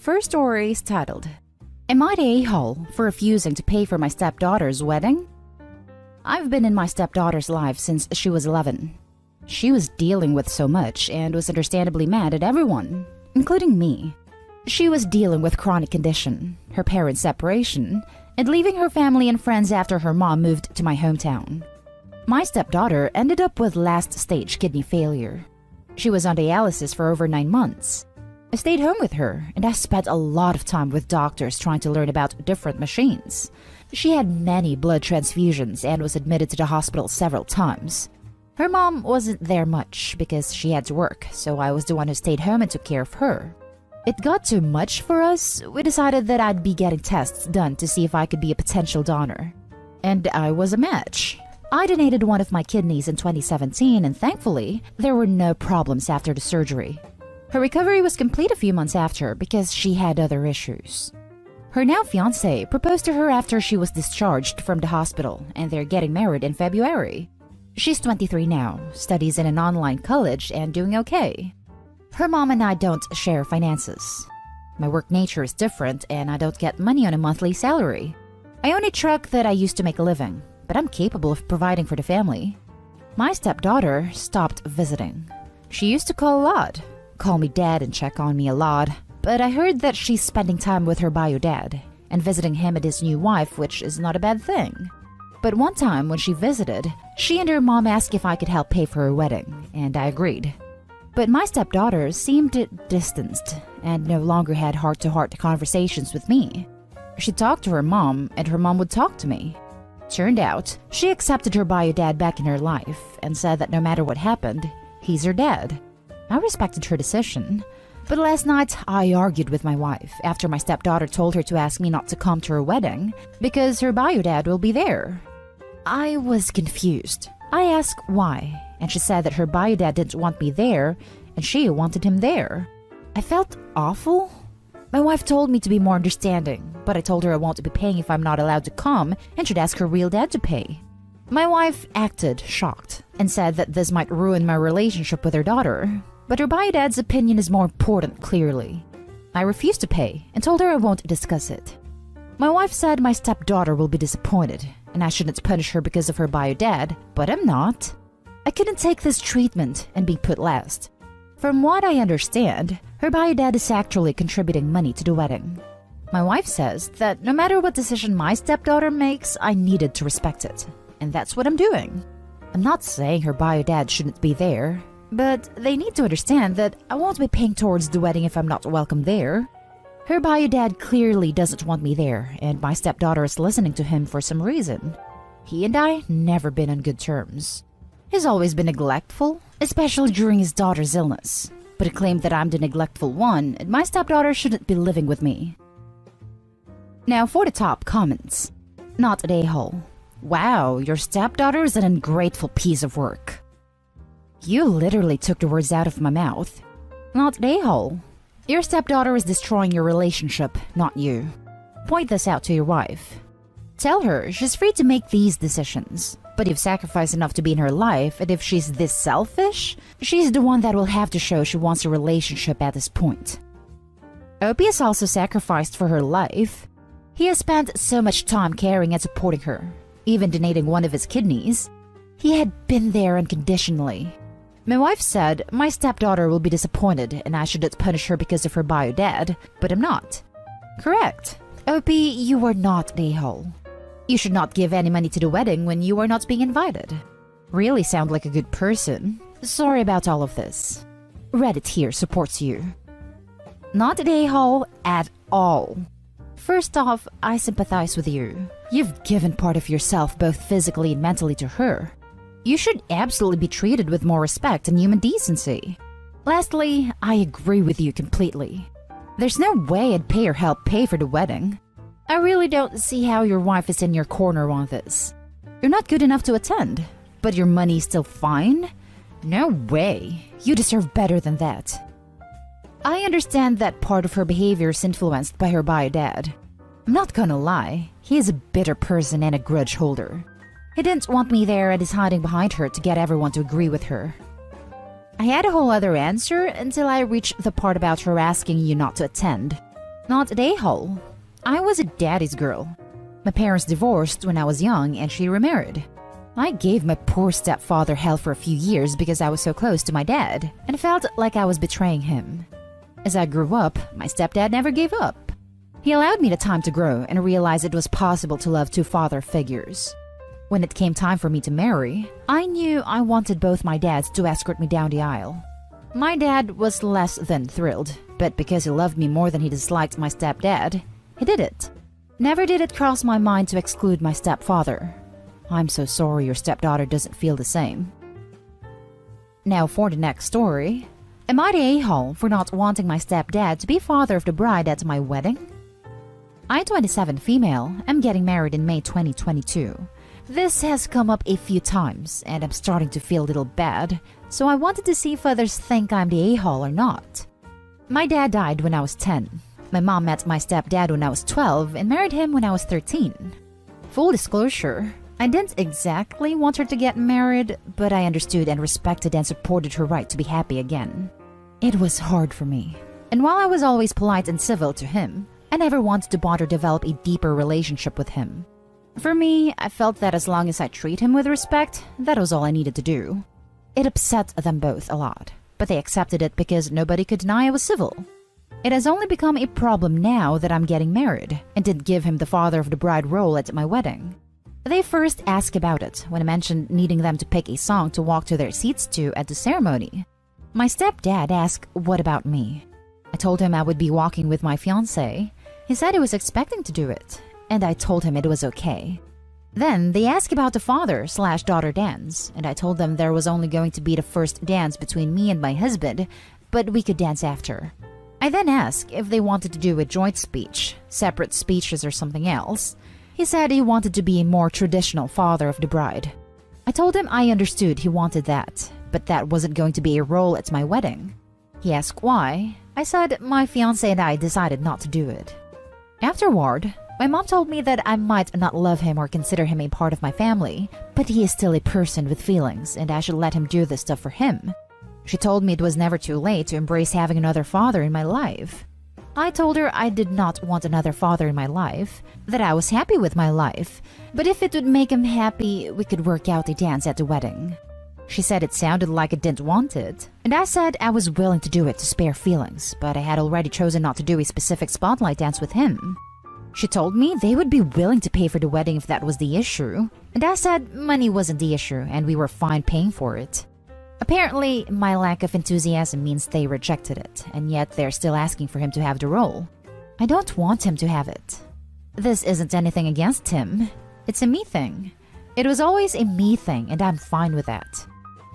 First story is titled, Am I the a-hole for refusing to pay for my stepdaughter's wedding? I've been in my stepdaughter's life since she was 11. She was dealing with so much and was understandably mad at everyone, including me. She was dealing with chronic condition, her parents' separation, and leaving her family and friends after her mom moved to my hometown. My stepdaughter ended up with last-stage kidney failure. She was on dialysis for over 9 months. I stayed home with her, and I spent a lot of time with doctors trying to learn about different machines. She had many blood transfusions and was admitted to the hospital several times. Her mom wasn't there much because she had to work, so I was the one who stayed home and took care of her. It got too much for us. We decided that I'd be getting tests done to see if I could be a potential donor. And I was a match. I donated one of my kidneys in 2017, and thankfully, there were no problems after the surgery. Her recovery was complete a few months after because she had other issues. Her now fiancé proposed to her after she was discharged from the hospital, and they're getting married in February. She's 23 now, studies in an online college, and doing okay. Her mom and I don't share finances. My work nature is different, and I don't get money on a monthly salary. I own a truck that I used to make a living, but I'm capable of providing for the family. My stepdaughter stopped visiting. She used to call a lot, call me dad and check on me a lot, but I heard that she's spending time with her bio dad and visiting him and his new wife, which is not a bad thing. But one time when she visited, she and her mom asked if I could help pay for her wedding, and I agreed. But my stepdaughter seemed distanced and no longer had heart-to-heart conversations with me. She talked to her mom, and her mom would talk to me. Turned out, she accepted her bio dad back in her life and said that no matter what happened, he's her dad. I respected her decision. But last night, I argued with my wife after my stepdaughter told her to ask me not to come to her wedding because her bio dad will be there. I was confused. I asked why, and she said that her bio dad didn't want me there and she wanted him there. I felt awful. My wife told me to be more understanding, but I told her I won't be paying if I'm not allowed to come and should ask her real dad to pay. My wife acted shocked and said that this might ruin my relationship with her daughter, but her bio dad's opinion is more important clearly. I refused to pay and told her I won't discuss it. My wife said my stepdaughter will be disappointed and I shouldn't punish her because of her bio dad, but I'm not. I couldn't take this treatment and be put last. From what I understand, her bio dad is actually contributing money to the wedding. My wife says that no matter what decision my stepdaughter makes, I needed to respect it, and that's what I'm doing. I'm not saying her bio dad shouldn't be there, but they need to understand that I won't be paying towards the wedding if I'm not welcome there. Her bio dad clearly doesn't want me there, and my stepdaughter is listening to him for some reason. He and I never been on good terms. He's always been neglectful, especially during his daughter's illness, but he claimed that I'm the neglectful one and my stepdaughter shouldn't be living with me. Now for the top comments. Not an a-hole. Wow, your stepdaughter is an ungrateful piece of work. You literally took the words out of my mouth. Not an a-hole. Your stepdaughter is destroying your relationship, not you. Point this out to your wife. Tell her she's free to make these decisions, but you've sacrificed enough to be in her life, and if she's this selfish, she's the one that will have to show she wants a relationship at this point. Opie has also sacrificed for her life. He has spent so much time caring and supporting her, even donating one of his kidneys. He had been there unconditionally. My wife said my stepdaughter will be disappointed and I shouldn't punish her because of her bio dad, but I'm not. Correct. Opie, you are not an a-hole. You should not give any money to the wedding when you are not being invited. Really sound like a good person. Sorry about all of this. Reddit here supports you. Not an a-hole at all. First off, I sympathize with you. You've given part of yourself both physically and mentally to her. You should absolutely be treated with more respect and human decency. Lastly, I agree with you completely. There's no way I'd pay or help pay for the wedding. I really don't see how your wife is in your corner on this. You're not good enough to attend, but your money is still fine? No way. You deserve better than that. I understand that part of her behavior is influenced by her bio dad. I'm not gonna lie, he is a bitter person and a grudge holder. He didn't want me there and is hiding behind her to get everyone to agree with her. I had a whole other answer until I reached the part about her asking you not to attend. Not the a-hole. I was a daddy's girl. My parents divorced when I was young and she remarried. I gave my poor stepfather hell for a few years because I was so close to my dad and felt like I was betraying him. As I grew up, my stepdad never gave up. He allowed me the time to grow and realize it was possible to love two father figures. When it came time for me to marry, I knew I wanted both my dads to escort me down the aisle. My dad was less than thrilled, but because he loved me more than he disliked my stepdad, he did it. Never did it cross my mind to exclude my stepfather. I'm so sorry your stepdaughter doesn't feel the same. Now for the next story. Am I the a-hole for not wanting my stepdad to be father of the bride at my wedding? I, 27 female, am getting married in May 2022. This has come up a few times and I'm starting to feel a little bad, so I wanted to see if others think I'm the a-hole or not. My dad died when I was 10. My mom met my stepdad when I was 12 and married him when I was 13. Full disclosure, I didn't exactly want her to get married, but I understood and respected and supported her right to be happy again. It was hard for me, and while I was always polite and civil to him, I never wanted to bond or develop a deeper relationship with him. For me, I felt that as long as I treat him with respect, that was all I needed to do. It upset them both a lot, but they accepted it because nobody could deny I was civil. It has only become a problem now that I'm getting married and didn't give him the father of the bride role at my wedding. They first asked about it when I mentioned needing them to pick a song to walk to their seats to at the ceremony. My stepdad asked, "What about me?" I told him I would be walking with my fiancé. He said he was expecting to do it, and I told him it was okay. Then they asked about the father/daughter dance, and I told them there was only going to be the first dance between me and my husband, but we could dance after. I then asked if they wanted to do a joint speech, separate speeches or something else. He said he wanted to be a more traditional father of the bride. I told him I understood he wanted that, but that wasn't going to be a role at my wedding. He asked why. I said my fiancé and I decided not to do it. Afterward, my mom told me that I might not love him or consider him a part of my family, but he is still a person with feelings and I should let him do this stuff for him. She told me it was never too late to embrace having another father in my life. I told her I did not want another father in my life, that I was happy with my life, but if it would make him happy, we could work out a dance at the wedding. She said it sounded like I didn't want it, and I said I was willing to do it to spare feelings, but I had already chosen not to do a specific spotlight dance with him. She told me they would be willing to pay for the wedding if that was the issue, and I said money wasn't the issue and we were fine paying for it. Apparently, my lack of enthusiasm means they rejected it, and yet they're still asking for him to have the role. I don't want him to have it. This isn't anything against him. It's a me thing. It was always a me thing, and I'm fine with that.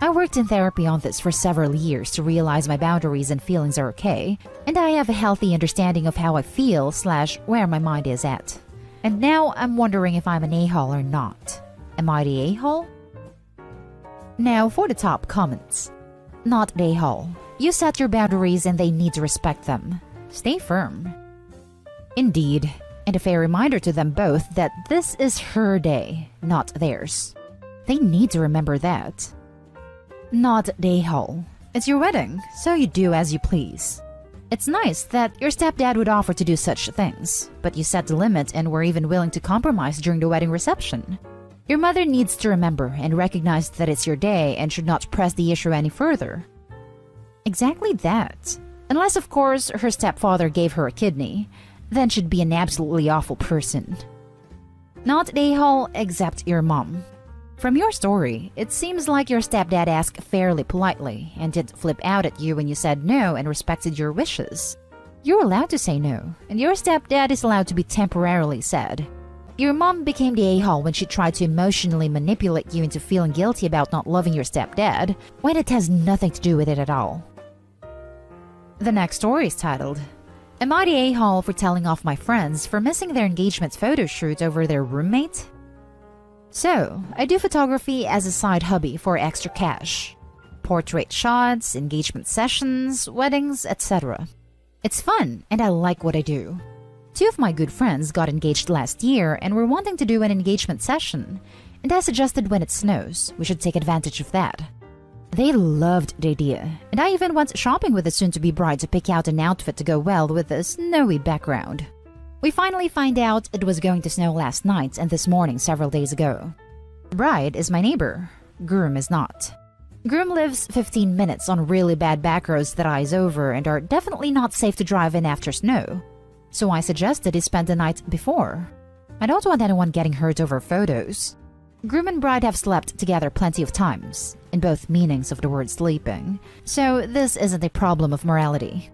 I worked in therapy on this for several years to realize my boundaries and feelings are okay, and I have a healthy understanding of how I feel/where my mind is at. And now I'm wondering if I'm an a-hole or not. Am I the a-hole? Now for the top comments. Not the a-hole. You set your boundaries and they need to respect them. Stay firm. Indeed, and a fair reminder to them both that this is her day, not theirs. They need to remember that. Not the a-hole. It's your wedding, so you do as you please. It's nice that your stepdad would offer to do such things, but you set the limit and were even willing to compromise during the wedding reception. Your mother needs to remember and recognize that it's your day and should not press the issue any further. Exactly that. Unless, of course, her stepfather gave her a kidney, then she'd be an absolutely awful person. Not the a-hole except your mom. From your story, it seems like your stepdad asked fairly politely and didn't flip out at you when you said no and respected your wishes. You're allowed to say no, and your stepdad is allowed to be temporarily sad. Your mom became the a-hole when she tried to emotionally manipulate you into feeling guilty about not loving your stepdad, when it has nothing to do with it at all. The next story is titled, Am I the a-hole for telling off my friends for missing their engagement photo shoot over their roommate? So, I do photography as a side hobby for extra cash. Portrait shots, engagement sessions, weddings, etc. It's fun and I like what I do. 2 of my good friends got engaged last year and were wanting to do an engagement session, and I suggested when it snows, we should take advantage of that. They loved the idea, and I even went shopping with the soon-to-be bride to pick out an outfit to go well with the snowy background. We finally find out it was going to snow last night and this morning several days ago. Bride is my neighbor. Groom is not. Groom lives 15 minutes on really bad back roads that eyes over and are definitely not safe to drive in after snow. So I suggested he spend the night before. I don't want anyone getting hurt over photos. Groom and bride have slept together plenty of times, in both meanings of the word sleeping, so this isn't a problem of morality.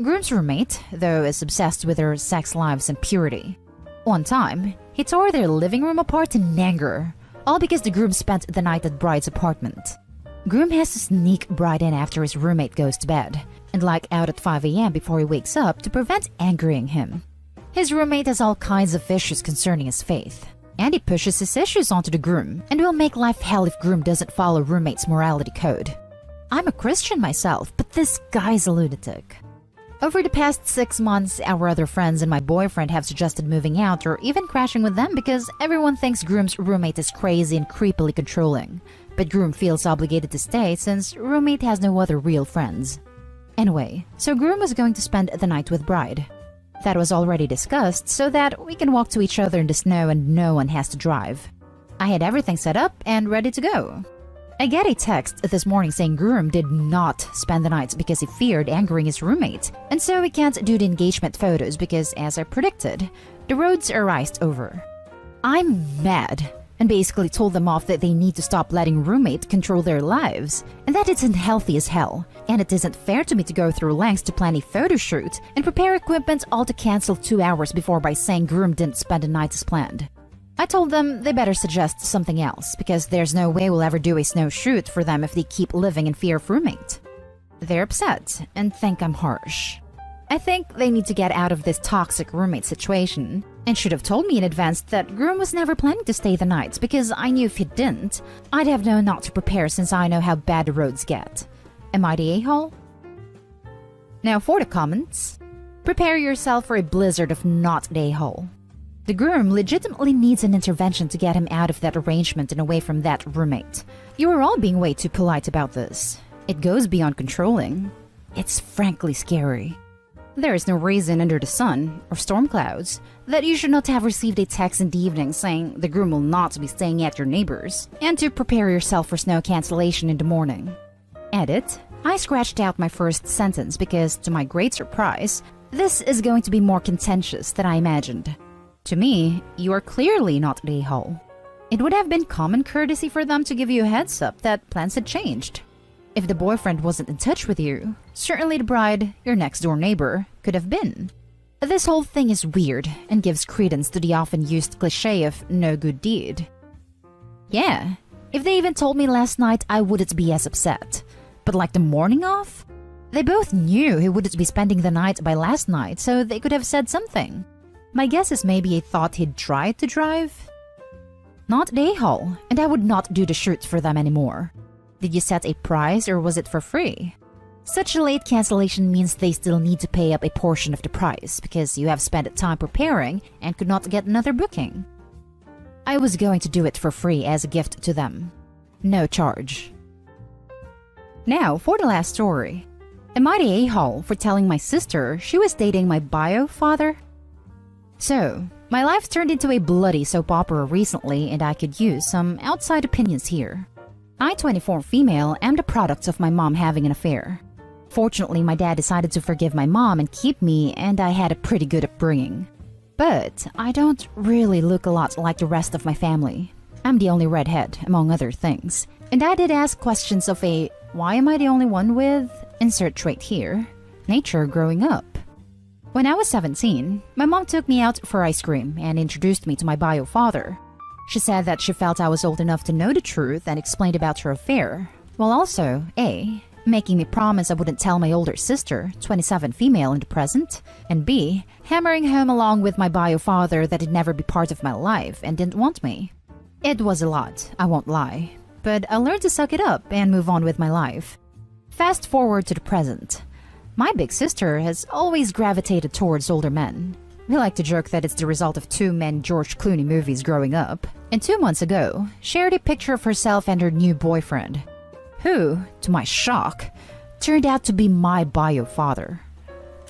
Groom's roommate, though, is obsessed with their sex lives and purity. One time, he tore their living room apart in anger, all because the groom spent the night at bride's apartment. Groom has to sneak bride in after his roommate goes to bed, and out at 5 a.m. before he wakes up to prevent angering him. His roommate has all kinds of issues concerning his faith, and he pushes his issues onto the groom and will make life hell if groom doesn't follow roommate's morality code. I'm a Christian myself, but this guy's a lunatic. Over the past 6 months, our other friends and my boyfriend have suggested moving out or even crashing with them because everyone thinks groom's roommate is crazy and creepily controlling. But groom feels obligated to stay since roommate has no other real friends. Anyway, so groom was going to spend the night with bride. That was already discussed so that we can walk to each other in the snow and no one has to drive. I had everything set up and ready to go. I get a text this morning saying groom did not spend the night because he feared angering his roommate, and so he can't do the engagement photos because, as I predicted, the roads are iced over. I'm mad and basically told them off that they need to stop letting roommate control their lives, and that it's unhealthy as hell, and it isn't fair to me to go through lengths to plan a photo shoot and prepare equipment all to cancel 2 hours before by saying groom didn't spend the night as planned. I told them they better suggest something else because there's no way we'll ever do a snow shoot for them if they keep living in fear of roommate. They're upset and think I'm harsh. I think they need to get out of this toxic roommate situation and should have told me in advance that groom was never planning to stay the night because I knew if he didn't, I'd have known not to prepare since I know how bad the roads get. Am I the a-hole? Now for the comments. Prepare yourself for a blizzard of not the a-hole. The groom legitimately needs an intervention to get him out of that arrangement and away from that roommate. You are all being way too polite about this. It goes beyond controlling. It's frankly scary. There is no reason under the sun, or storm clouds, that you should not have received a text in the evening saying the groom will not be staying at your neighbor's, and to prepare yourself for snow cancellation in the morning. Edit. I scratched out my first sentence because, to my great surprise, this is going to be more contentious than I imagined. To me, you are clearly not the a-hole. It would have been common courtesy for them to give you a heads up that plans had changed. If the boyfriend wasn't in touch with you, certainly the bride, your next-door neighbor, could have been. This whole thing is weird and gives credence to the often used cliché of no good deed. Yeah, if they even told me last night, I wouldn't be as upset. But the morning off? They both knew he wouldn't be spending the night by last night, so they could have said something. My guess is maybe he thought he'd tried to drive. Not the a-hole, and I would not do the shoots for them anymore. Did you set a price or was it for free? Such a late cancellation means they still need to pay up a portion of the price because you have spent time preparing and could not get another booking. I was going to do it for free as a gift to them. No charge. Now for the last story. Am I the a-hole for telling my sister she was dating my bio father? So, my life turned into a bloody soap opera recently and I could use some outside opinions here. I, 24 female, am the product of my mom having an affair. Fortunately, my dad decided to forgive my mom and keep me, and I had a pretty good upbringing. But I don't really look a lot like the rest of my family. I'm the only redhead, among other things. And I did ask questions of a, why am I the only one with, insert trait here, nature growing up. When I was 17, my mom took me out for ice cream and introduced me to my bio father. She said that she felt I was old enough to know the truth and explained about her affair, while also, A, making me promise I wouldn't tell my older sister, 27 female in the present, and B, hammering home along with my bio father that he'd never be part of my life and didn't want me. It was a lot, I won't lie, but I learned to suck it up and move on with my life. Fast forward to the present. My big sister has always gravitated towards older men. We like to joke that it's the result of 2 men George Clooney movies growing up, and 2 months ago, shared a picture of herself and her new boyfriend. who, to my shock, turned out to be my bio father.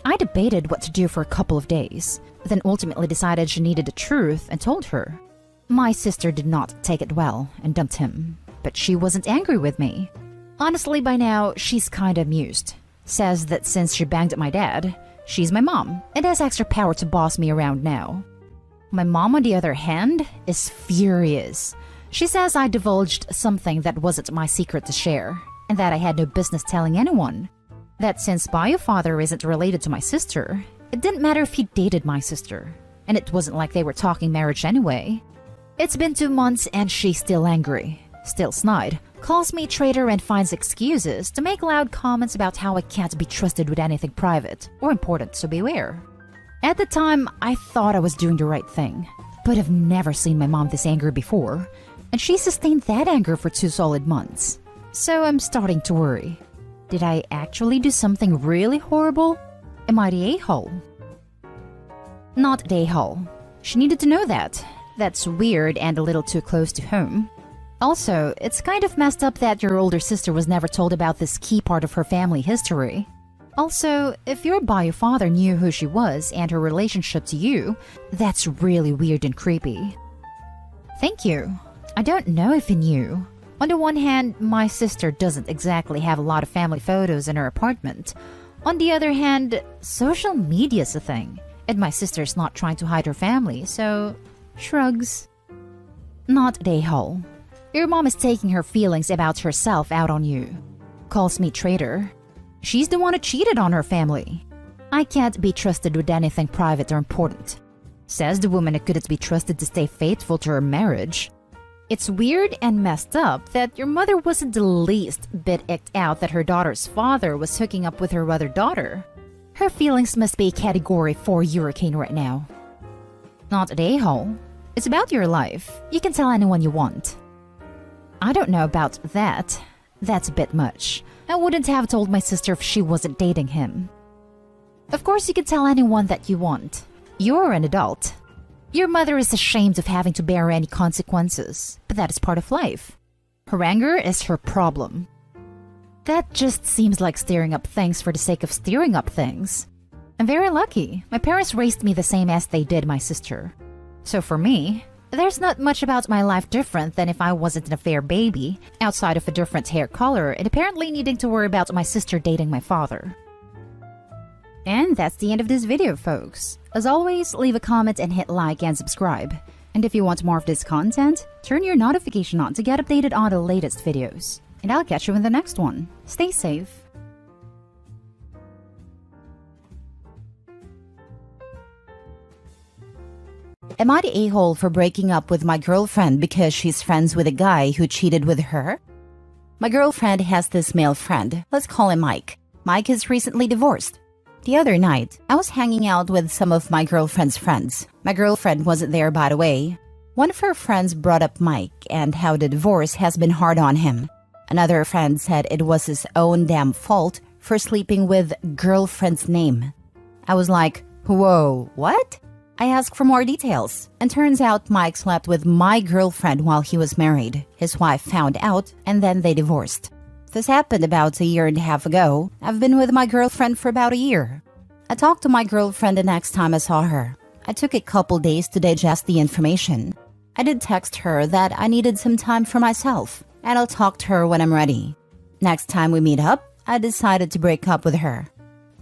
I debated what to do for a couple of days, then ultimately decided she needed the truth and told her. My sister did not take it well and dumped him, but she wasn't angry with me. Honestly, by now, she's kinda amused. Says that since she banged at my dad, she's my mom and has extra power to boss me around now. My mom, on the other hand, is furious. She says I divulged something that wasn't my secret to share, and that I had no business telling anyone. That since bio father isn't related to my sister, it didn't matter if he dated my sister, and it wasn't like they were talking marriage anyway. It's been 2 months and she's still angry, still snide, calls me traitor and finds excuses to make loud comments about how I can't be trusted with anything private or important, so beware. At the time, I thought I was doing the right thing, but I've never seen my mom this angry before, and she sustained that anger for 2 solid months. So I'm starting to worry. Did I actually do something really horrible? Am I the a-hole? Not the a-hole. She needed to know that. That's weird and a little too close to home. Also, it's kind of messed up that your older sister was never told about this key part of her family history. Also, if your bio father knew who she was and her relationship to you, that's really weird and creepy. Thank you. I don't know if he knew. On the one hand, my sister doesn't exactly have a lot of family photos in her apartment. On the other hand, social media's a thing, and my sister's not trying to hide her family, so shrugs. Not the a-hole. Your mom is taking her feelings about herself out on you. Calls me traitor. She's the one who cheated on her family. I can't be trusted with anything private or important. Says the woman who couldn't be trusted to stay faithful to her marriage. It's weird and messed up that your mother wasn't the least bit icked out that her daughter's father was hooking up with her other daughter. Her feelings must be Category 4 hurricane right now. Not the a-hole. It's about your life. You can tell anyone you want. I don't know about that. That's a bit much. I wouldn't have told my sister if she wasn't dating him. Of course you can tell anyone that you want. You're an adult. Your mother is ashamed of having to bear any consequences, but that is part of life. Her anger is her problem. That just seems like stirring up things for the sake of stirring up things. I'm very lucky. My parents raised me the same as they did my sister. So for me, there's not much about my life different than if I wasn't an affair baby, outside of a different hair color and apparently needing to worry about my sister dating my father. And that's the end of this video, folks. As always, leave a comment and hit like and subscribe. And if you want more of this content, turn your notification on to get updated on the latest videos. And I'll catch you in the next one. Stay safe. Am I the a-hole for breaking up with my girlfriend because she's friends with a guy who cheated with her? My girlfriend has this male friend. Let's call him Mike. Mike is recently divorced. The other night, I was hanging out with some of my girlfriend's friends. My girlfriend wasn't there, by the way. One of her friends brought up Mike and how the divorce has been hard on him. Another friend said it was his own damn fault for sleeping with girlfriend's name. I was like, whoa, what? I asked for more details, and turns out Mike slept with my girlfriend while he was married. His wife found out, and then they divorced. This happened about a year and a half ago. I've been with my girlfriend for about a year. I talked to my girlfriend the next time I saw her. I took a couple days to digest the information. I did text her that I needed some time for myself, and I'll talk to her when I'm ready. Next time we meet up, I decided to break up with her.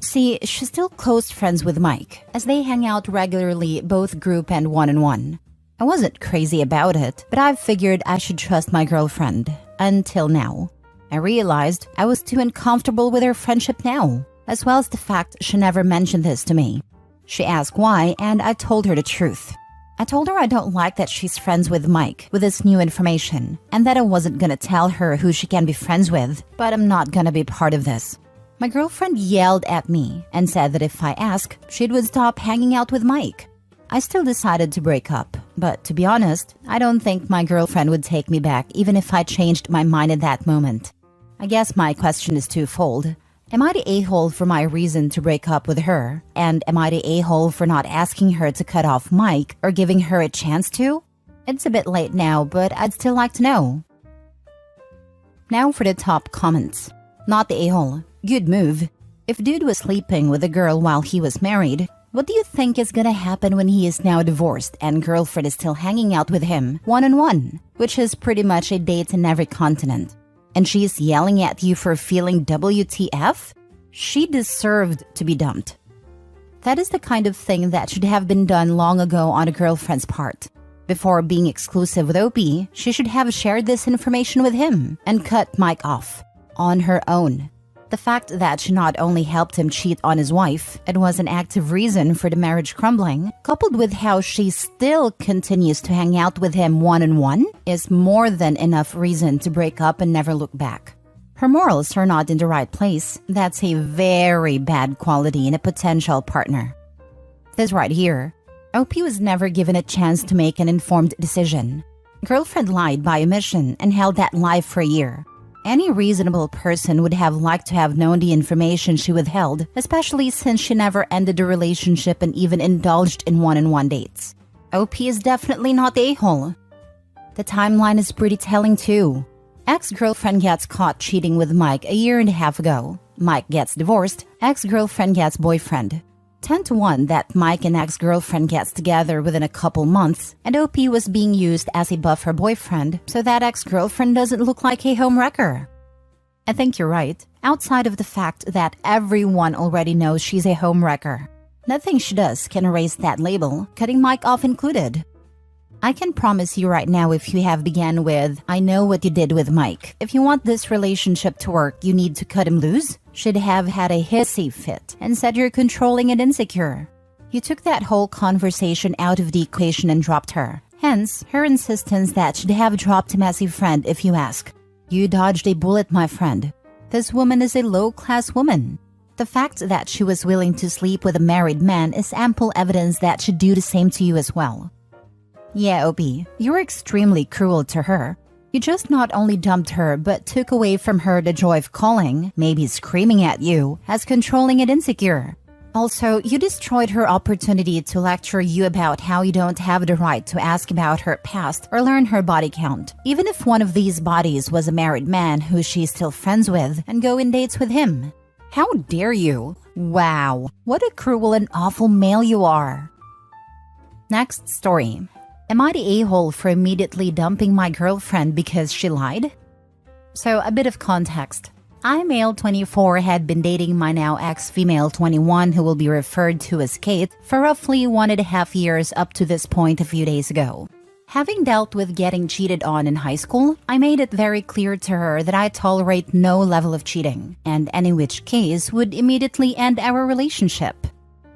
See, she's still close friends with Mike, as they hang out regularly, both group and one-on-one. I wasn't crazy about it, but I figured I should trust my girlfriend. Until now. I realized I was too uncomfortable with her friendship now, as well as the fact she never mentioned this to me. She asked why, and I told her the truth. I told her I don't like that she's friends with Mike with this new information, and that I wasn't gonna tell her who she can be friends with, but I'm not gonna be part of this. My girlfriend yelled at me and said that if I ask, she would stop hanging out with Mike. I still decided to break up, but to be honest, I don't think my girlfriend would take me back even if I changed my mind at that moment. I guess my question is twofold. Am I the a-hole for my reason to break up with her? And am I the a-hole for not asking her to cut off Mike or giving her a chance to? It's a bit late now, but I'd still like to know. Now for the top comments. Not the a-hole. Good move. If dude was sleeping with a girl while he was married, what do you think is gonna happen when he is now divorced and girlfriend is still hanging out with him one-on-one, which is pretty much a date in every continent? And she's yelling at you for feeling WTF? She deserved to be dumped. That is the kind of thing that should have been done long ago on a girlfriend's part. Before being exclusive with OP, she should have shared this information with him and cut Mike off on her own. The fact that she not only helped him cheat on his wife, it was an active reason for the marriage crumbling, coupled with how she still continues to hang out with him one-on-one, is more than enough reason to break up and never look back. Her morals are not in the right place. That's a very bad quality in a potential partner. This right here. OP was never given a chance to make an informed decision. Girlfriend lied by omission and held that lie for a year. Any reasonable person would have liked to have known the information she withheld, especially since she never ended the relationship and even indulged in one-on-one dates. OP is definitely not the a-hole. The timeline is pretty telling too. Ex-girlfriend gets caught cheating with Mike a year and a half ago. Mike gets divorced. Ex-girlfriend gets boyfriend. 10-1 that Mike and ex-girlfriend gets together within a couple months, and OP was being used as a buffer boyfriend so that ex-girlfriend doesn't look like a homewrecker. I think you're right, outside of the fact that everyone already knows she's a homewrecker. Nothing she does can erase that label, cutting Mike off included. I can promise you right now, if you have began with, I know what you did with Mike. If you want this relationship to work, you need to cut him loose. Should have had a hissy fit and said you're controlling and insecure. You took that whole conversation out of the equation and dropped her. Hence, her insistence that she'd have dropped him as a friend if you ask. You dodged a bullet, my friend. This woman is a low-class woman. The fact that she was willing to sleep with a married man is ample evidence that she'd do the same to you as well. Yeah, OP, you were extremely cruel to her. You just not only dumped her, but took away from her the joy of calling, maybe screaming at you, as controlling and insecure. Also, you destroyed her opportunity to lecture you about how you don't have the right to ask about her past or learn her body count, even if one of these bodies was a married man who she's still friends with, and go in dates with him. How dare you? Wow, what a cruel and awful male you are. Next story. Am I the a-hole for immediately dumping my girlfriend because she lied? So, a bit of context. I, male 24, had been dating my now ex-female 21, who will be referred to as Kate, for roughly 1.5 years up to this point a few days ago. Having dealt with getting cheated on in high school, I made it very clear to her that I tolerate no level of cheating, and any which case would immediately end our relationship.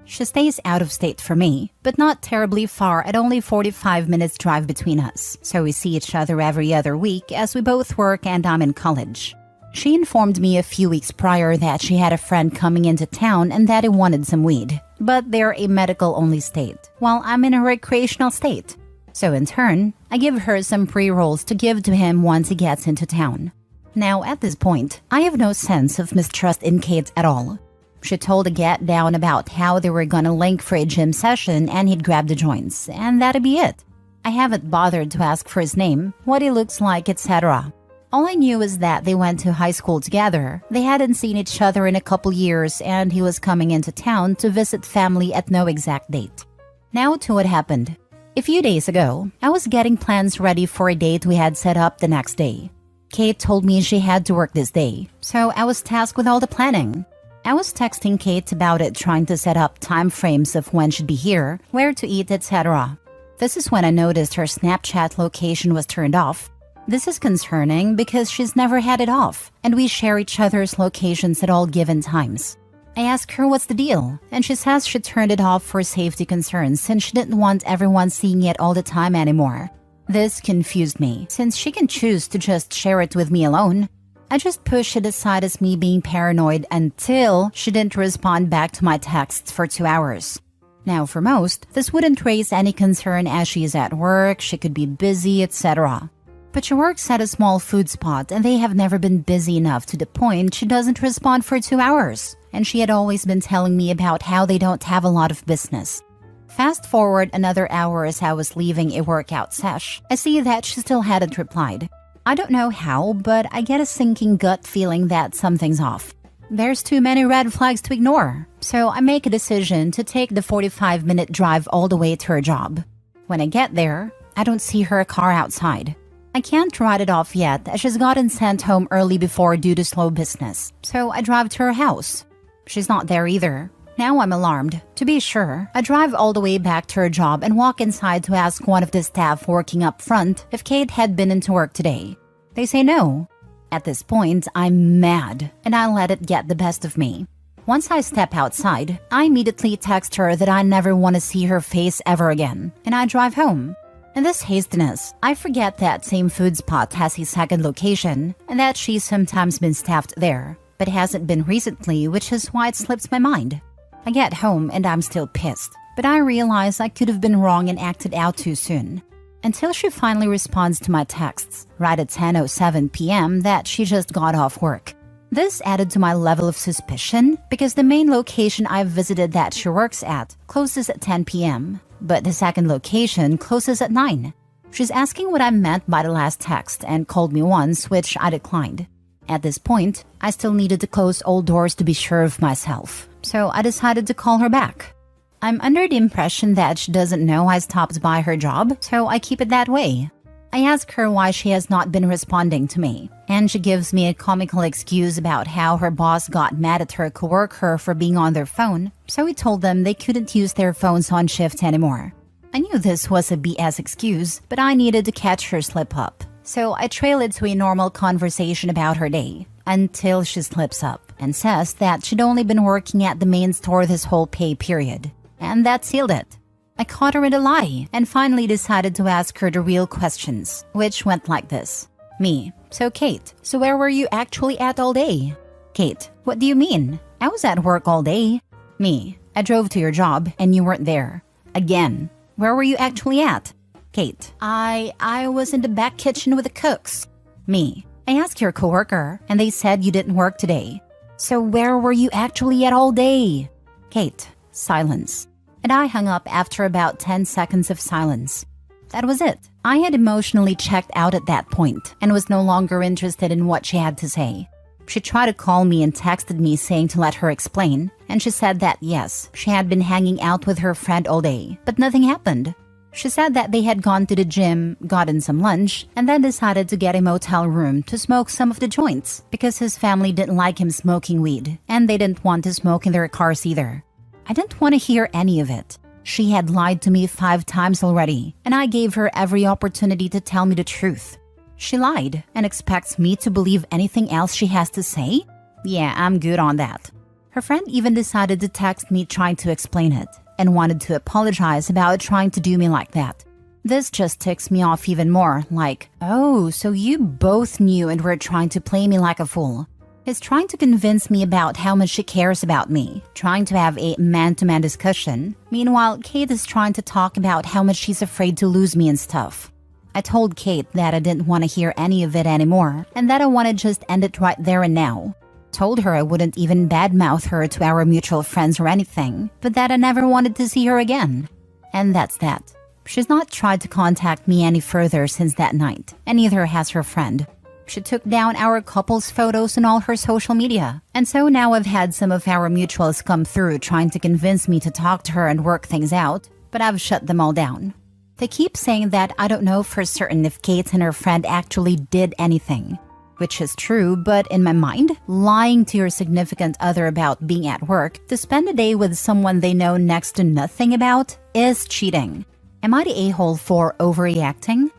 She stays out of state for me, but not terribly far, at only 45 minutes drive between us, so we see each other every other week as we both work and I'm in college. She informed me a few weeks prior that she had a friend coming into town and that he wanted some weed, but they're a medical-only state, while I'm in a recreational state. So in turn, I give her some pre-rolls to give to him once he gets into town. Now at this point, I have no sense of mistrust in Kate at all. She told a get down about how they were gonna link for a gym session and he'd grab the joints, and that'd be it. I haven't bothered to ask for his name, what he looks like, etc. All I knew is that they went to high school together, they hadn't seen each other in a couple years, and he was coming into town to visit family at no exact date. Now to what happened. A few days ago, I was getting plans ready for a date we had set up the next day. Kate told me she had to work this day, so I was tasked with all the planning. I was texting Kate about it, trying to set up time frames of when she'd be here, where to eat, etc. This is when I noticed her Snapchat location was turned off. This is concerning because she's never had it off, and we share each other's locations at all given times. I ask her what's the deal, and she says she turned it off for safety concerns since she didn't want everyone seeing it all the time anymore. This confused me, since she can choose to just share it with me alone. I just pushed it aside as me being paranoid until she didn't respond back to my texts for 2 hours. Now for most, this wouldn't raise any concern as she is at work, she could be busy, etc. But she works at a small food spot and they have never been busy enough to the point she doesn't respond for 2 hours. And she had always been telling me about how they don't have a lot of business. Fast forward another hour as I was leaving a workout sesh, I see that she still hadn't replied. I don't know how, but I get a sinking gut feeling that something's off. There's too many red flags to ignore, so I make a decision to take the 45-minute drive all the way to her job. When I get there, I don't see her car outside. I can't write it off yet as she's gotten sent home early before due to slow business, so I drive to her house. She's not there either. Now I'm alarmed. To be sure, I drive all the way back to her job and walk inside to ask one of the staff working up front if Kate had been into work today. They say no. At this point, I'm mad, and I let it get the best of me. Once I step outside, I immediately text her that I never want to see her face ever again, and I drive home. In this hastiness, I forget that same food spot has a second location, and that she's sometimes been staffed there, but hasn't been recently, which is why it slips my mind. I get home and I'm still pissed, but I realize I could have been wrong and acted out too soon. Until she finally responds to my texts, right at 10:07 p.m. that she just got off work. This added to my level of suspicion because the main location I've visited that she works at closes at 10 p.m., but the second location closes at 9. She's asking what I meant by the last text and called me once, which I declined. At this point, I still needed to close all doors to be sure of myself, so I decided to call her back. I'm under the impression that she doesn't know I stopped by her job, so I keep it that way. I ask her why she has not been responding to me, and she gives me a comical excuse about how her boss got mad at her coworker for being on their phone, so he told them they couldn't use their phones on shift anymore. I knew this was a BS excuse, but I needed to catch her slip up. So I trail it to a normal conversation about her day, until she slips up and says that she'd only been working at the main store this whole pay period. And that sealed it. I caught her in a lie and finally decided to ask her the real questions, which went like this. Me: so Kate, so where were you actually at all day? Kate: what do you mean? I was at work all day. Me: I drove to your job and you weren't there. Again: where were you actually at? Kate: I was in the back kitchen with the cooks. Me: I asked your coworker and they said you didn't work today. So where were you actually at all day? Kate: silence. And I hung up after about 10 seconds of silence. That was it. I had emotionally checked out at that point and was no longer interested in what she had to say. She tried to call me and texted me saying to let her explain, and she said that yes, she had been hanging out with her friend all day, but nothing happened. She said that they had gone to the gym, gotten some lunch, and then decided to get a motel room to smoke some of the joints because his family didn't like him smoking weed, and they didn't want to smoke in their cars either. I didn't want to hear any of it. She had lied to me 5 times already, and I gave her every opportunity to tell me the truth. She lied and expects me to believe anything else she has to say? Yeah, I'm good on that. Her friend even decided to text me trying to explain it and wanted to apologize about trying to do me like that. This just ticks me off even more, like, oh, so you both knew and were trying to play me like a fool. He's trying to convince me about how much she cares about me, trying to have a man-to-man discussion. Meanwhile, Kate is trying to talk about how much she's afraid to lose me and stuff. I told Kate that I didn't want to hear any of it anymore, and that I want to just end it right there and now. Told her I wouldn't even badmouth her to our mutual friends or anything, but that I never wanted to see her again. And that's that. She's not tried to contact me any further since that night, and neither has her friend. She took down our couple's photos on all her social media, and so now I've had some of our mutuals come through trying to convince me to talk to her and work things out, but I've shut them all down. They keep saying that I don't know for certain if Kate and her friend actually did anything, which is true, but in my mind, lying to your significant other about being at work to spend a day with someone they know next to nothing about is cheating. Am I the a-hole for overreacting?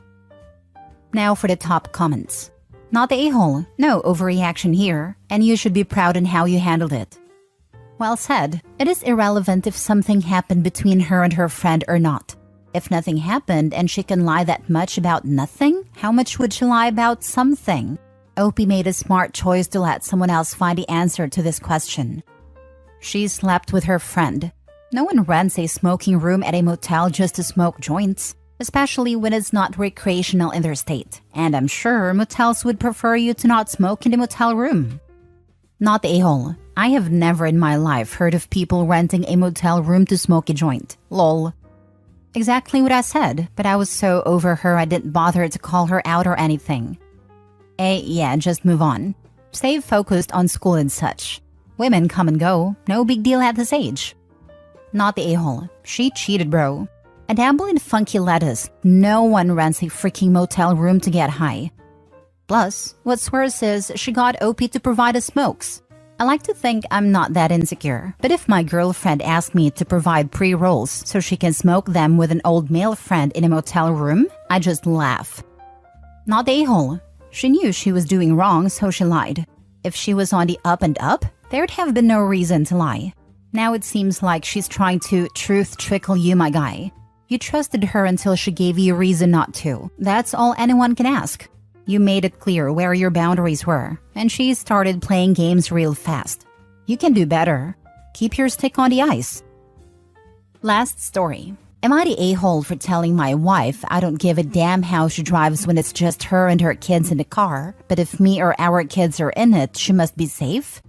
Now for the top comments. Not the a-hole, no overreaction here, and you should be proud in how you handled it. Well said. It is irrelevant if something happened between her and her friend or not. If nothing happened and she can lie that much about nothing, how much would she lie about something? Opie made a smart choice to let someone else find the answer to this question. She slept with her friend. No one rents a smoking room at a motel just to smoke joints, especially when it's not recreational in their state. And I'm sure motels would prefer you to not smoke in the motel room. Not the a-hole. I have never in my life heard of people renting a motel room to smoke a joint. Lol. Exactly what I said, but I was so over her I didn't bother to call her out or anything. Yeah, just move on. Stay focused on school and such. Women come and go, no big deal at this age. Not the a-hole. She cheated, bro. A dabble in funky lettuce. No one rents a freaking motel room to get high. Plus, what's worse is she got OP to provide us smokes. I like to think I'm not that insecure, but if my girlfriend asked me to provide pre-rolls so she can smoke them with an old male friend in a motel room, I just laugh. Not the a-hole. She knew she was doing wrong, so she lied. If she was on the up and up, there'd have been no reason to lie. Now it seems like she's trying to truth trickle you, my guy. You trusted her until she gave you a reason not to. That's all anyone can ask. You made it clear where your boundaries were, and she started playing games real fast. You can do better. Keep your stick on the ice. Last story. Am I the a-hole for telling my wife I don't give a damn how she drives when it's just her and her kids in the car, but if me or our kids are in it, she must be safe?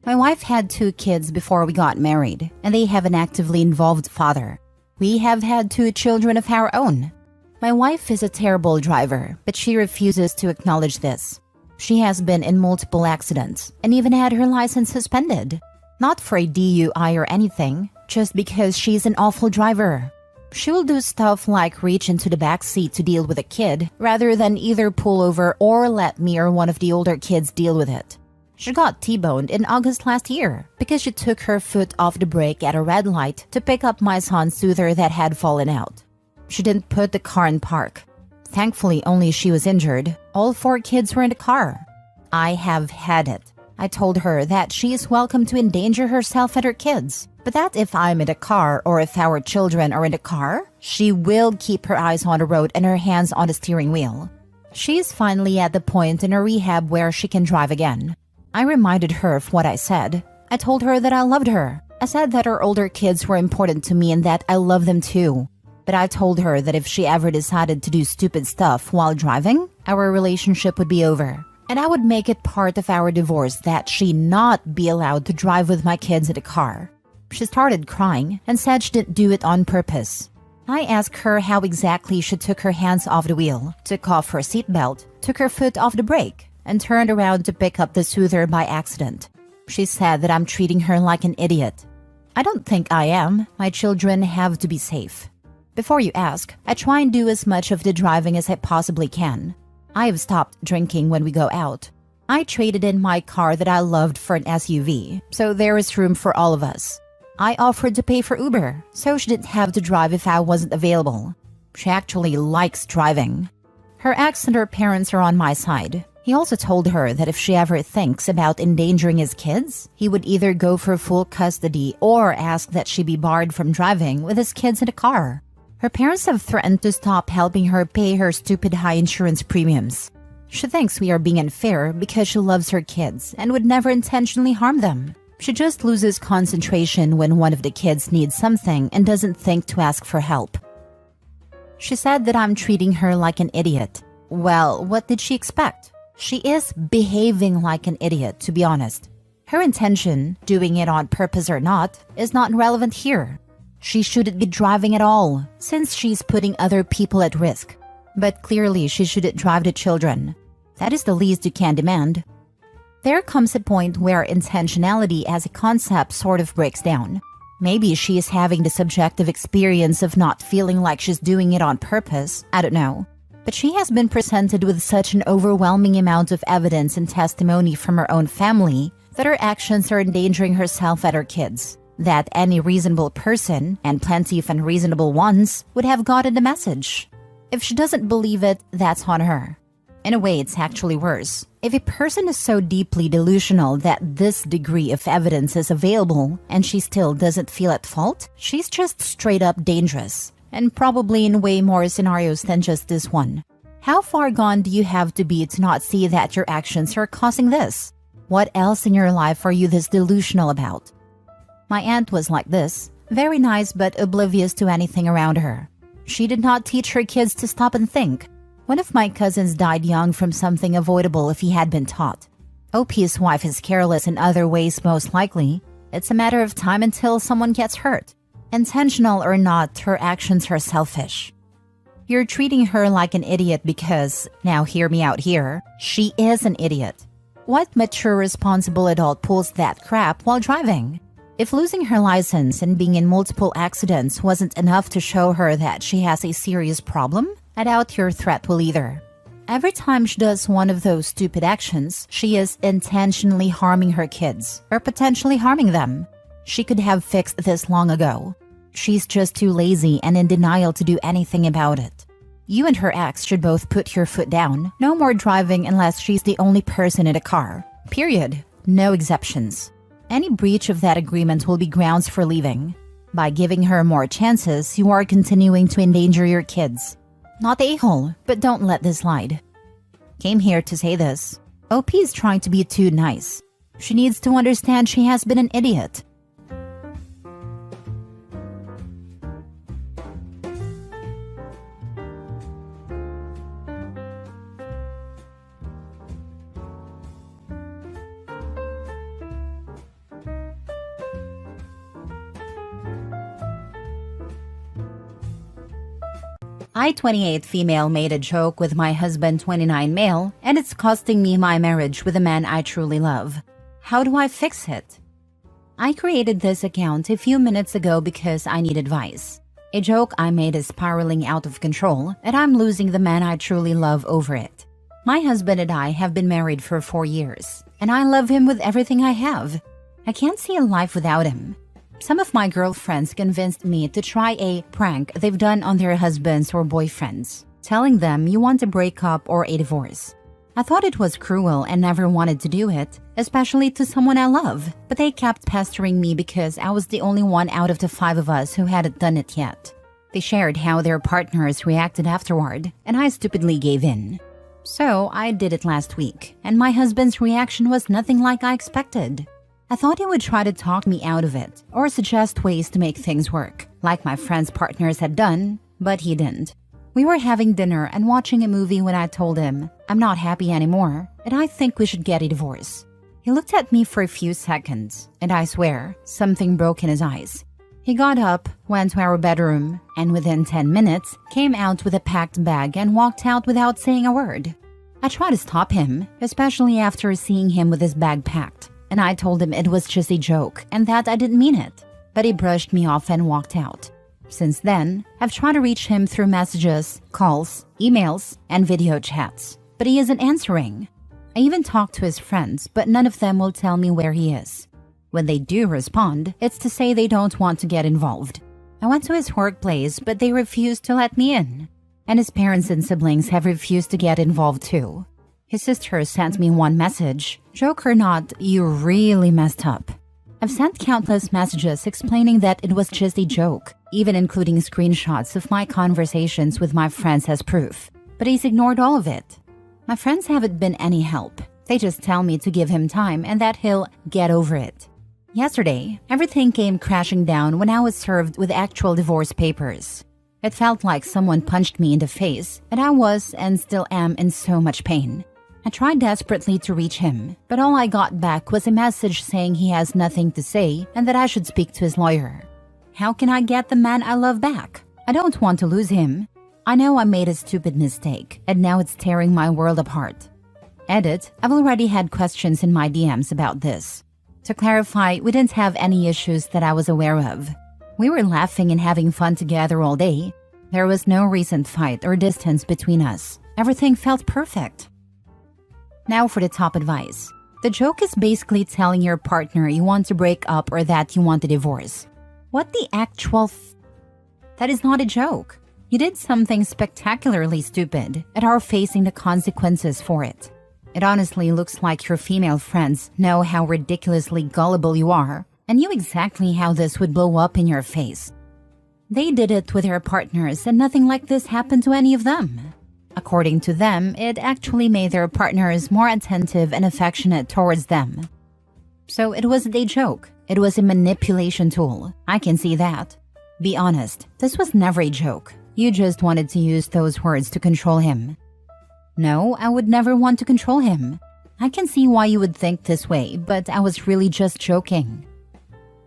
My wife had 2 kids before we got married, and they have an actively involved father. We have had 2 children of our own. My wife is a terrible driver, but she refuses to acknowledge this. She has been in multiple accidents and even had her license suspended. Not for a DUI or anything, just because she's an awful driver. She will do stuff like reach into the back seat to deal with a kid, rather than either pull over or let me or one of the older kids deal with it. She got T-boned in August last year because she took her foot off the brake at a red light to pick up my son's soother that had fallen out. She didn't put the car in park. Thankfully, only she was injured. All 4 kids were in the car. I have had it. I told her that she is welcome to endanger herself and her kids, but that if I'm in the car or if our children are in the car, she will keep her eyes on the road and her hands on the steering wheel. She's finally at the point in her rehab where she can drive again. I reminded her of what I said. I told her that I loved her. I said that her older kids were important to me and that I love them too. But I told her that if she ever decided to do stupid stuff while driving, our relationship would be over. And I would make it part of our divorce that she not be allowed to drive with my kids in the car. She started crying and said she didn't do it on purpose. I asked her how exactly she took her hands off the wheel, took off her seatbelt, took her foot off the brake, and turned around to pick up the soother by accident. She said that I'm treating her like an idiot. I don't think I am. My children have to be safe. Before you ask, I try and do as much of the driving as I possibly can. I have stopped drinking when we go out. I traded in my car that I loved for an SUV, so there is room for all of us. I offered to pay for Uber, so she didn't have to drive if I wasn't available. She actually likes driving. Her ex and her parents are on my side. He also told her that if she ever thinks about endangering his kids, he would either go for full custody or ask that she be barred from driving with his kids in the car. Her parents have threatened to stop helping her pay her stupid high insurance premiums. She thinks we are being unfair because she loves her kids and would never intentionally harm them. She just loses concentration when one of the kids needs something and doesn't think to ask for help. She said that I'm treating her like an idiot. Well, what did she expect? She is behaving like an idiot, to be honest. Her intention, doing it on purpose or not, is not relevant here. She shouldn't be driving at all, since she's putting other people at risk. But clearly she shouldn't drive the children. That is the least you can demand. There comes a point where intentionality as a concept sort of breaks down. Maybe she is having the subjective experience of not feeling like she's doing it on purpose. I don't know. But she has been presented with such an overwhelming amount of evidence and testimony from her own family that her actions are endangering herself and her kids, that any reasonable person, and plenty of unreasonable ones, would have gotten the message. If she doesn't believe it, that's on her. In a way, it's actually worse. If a person is so deeply delusional that this degree of evidence is available and she still doesn't feel at fault, she's just straight up dangerous, and probably in way more scenarios than just this one. How far gone do you have to be to not see that your actions are causing this? What else in your life are you this delusional about? My aunt was like this, very nice but oblivious to anything around her. She did not teach her kids to stop and think. One of my cousins died young from something avoidable if he had been taught. OP's wife is careless in other ways most likely. It's a matter of time until someone gets hurt. Intentional or not, her actions are selfish. You're treating her like an idiot because, now hear me out here, she is an idiot. What mature responsible adult pulls that crap while driving? If losing her license and being in multiple accidents wasn't enough to show her that she has a serious problem, I doubt your threat will either. Every time she does one of those stupid actions, she is intentionally harming her kids, or potentially harming them. She could have fixed this long ago. She's just too lazy and in denial to do anything about it. You and her ex should both put your foot down. No more driving unless she's the only person in the car. Period. No exceptions. Any breach of that agreement will be grounds for leaving. By giving her more chances, you are continuing to endanger your kids. Not the a-hole, but don't let this slide. Came here to say this. OP is trying to be too nice. She needs to understand she has been an idiot. I, 28 female, made a joke with my husband, 29 male, and it's costing me my marriage with a man I truly love. How do I fix it? I created this account a few minutes ago because I need advice. A joke I made is spiraling out of control, and I'm losing the man I truly love over it. My husband and I have been married for 4 years, and I love him with everything I have. I can't see a life without him. Some of my girlfriends convinced me to try a prank they've done on their husbands or boyfriends, telling them you want a breakup or a divorce. I thought it was cruel and never wanted to do it, especially to someone I love, but they kept pestering me because I was the only one out of the 5 of us who hadn't done it yet. They shared how their partners reacted afterward, and I stupidly gave in. So I did it last week, and my husband's reaction was nothing like I expected. I thought he would try to talk me out of it or suggest ways to make things work, like my friends' partners had done, but he didn't. We were having dinner and watching a movie when I told him, I'm not happy anymore, and I think we should get a divorce. He looked at me for a few seconds, and I swear, something broke in his eyes. He got up, went to our bedroom, and within 10 minutes, came out with a packed bag and walked out without saying a word. I tried to stop him, especially after seeing him with his bag packed. And I told him it was just a joke and that I didn't mean it. But he brushed me off and walked out. Since then, I've tried to reach him through messages, calls, emails, and video chats, but he isn't answering. I even talked to his friends, but none of them will tell me where he is. When they do respond, it's to say they don't want to get involved. I went to his workplace, but they refused to let me in. And his parents and siblings have refused to get involved too. His sister sent me one message. Joke or not, you really messed up. I've sent countless messages explaining that it was just a joke, even including screenshots of my conversations with my friends as proof. But he's ignored all of it. My friends haven't been any help. They just tell me to give him time and that he'll get over it. Yesterday, everything came crashing down when I was served with actual divorce papers. It felt like someone punched me in the face, and I was and still am in so much pain. I tried desperately to reach him, but all I got back was a message saying he has nothing to say and that I should speak to his lawyer. How can I get the man I love back? I don't want to lose him. I know I made a stupid mistake, and now it's tearing my world apart. Edit, I've already had questions in my DMs about this. To clarify, we didn't have any issues that I was aware of. We were laughing and having fun together all day. There was no recent fight or distance between us. Everything felt perfect. Now for the top advice. The joke is basically telling your partner you want to break up or that you want a divorce. What the actual That is not a joke. You did something spectacularly stupid and are facing the consequences for it. It honestly looks like your female friends know how ridiculously gullible you are and knew exactly how this would blow up in your face. They did it with their partners and nothing like this happened to any of them. According to them, it actually made their partners more attentive and affectionate towards them. So it wasn't a joke. It was a manipulation tool. I can see that. Be honest, this was never a joke. You just wanted to use those words to control him. No, I would never want to control him. I can see why you would think this way, but I was really just joking.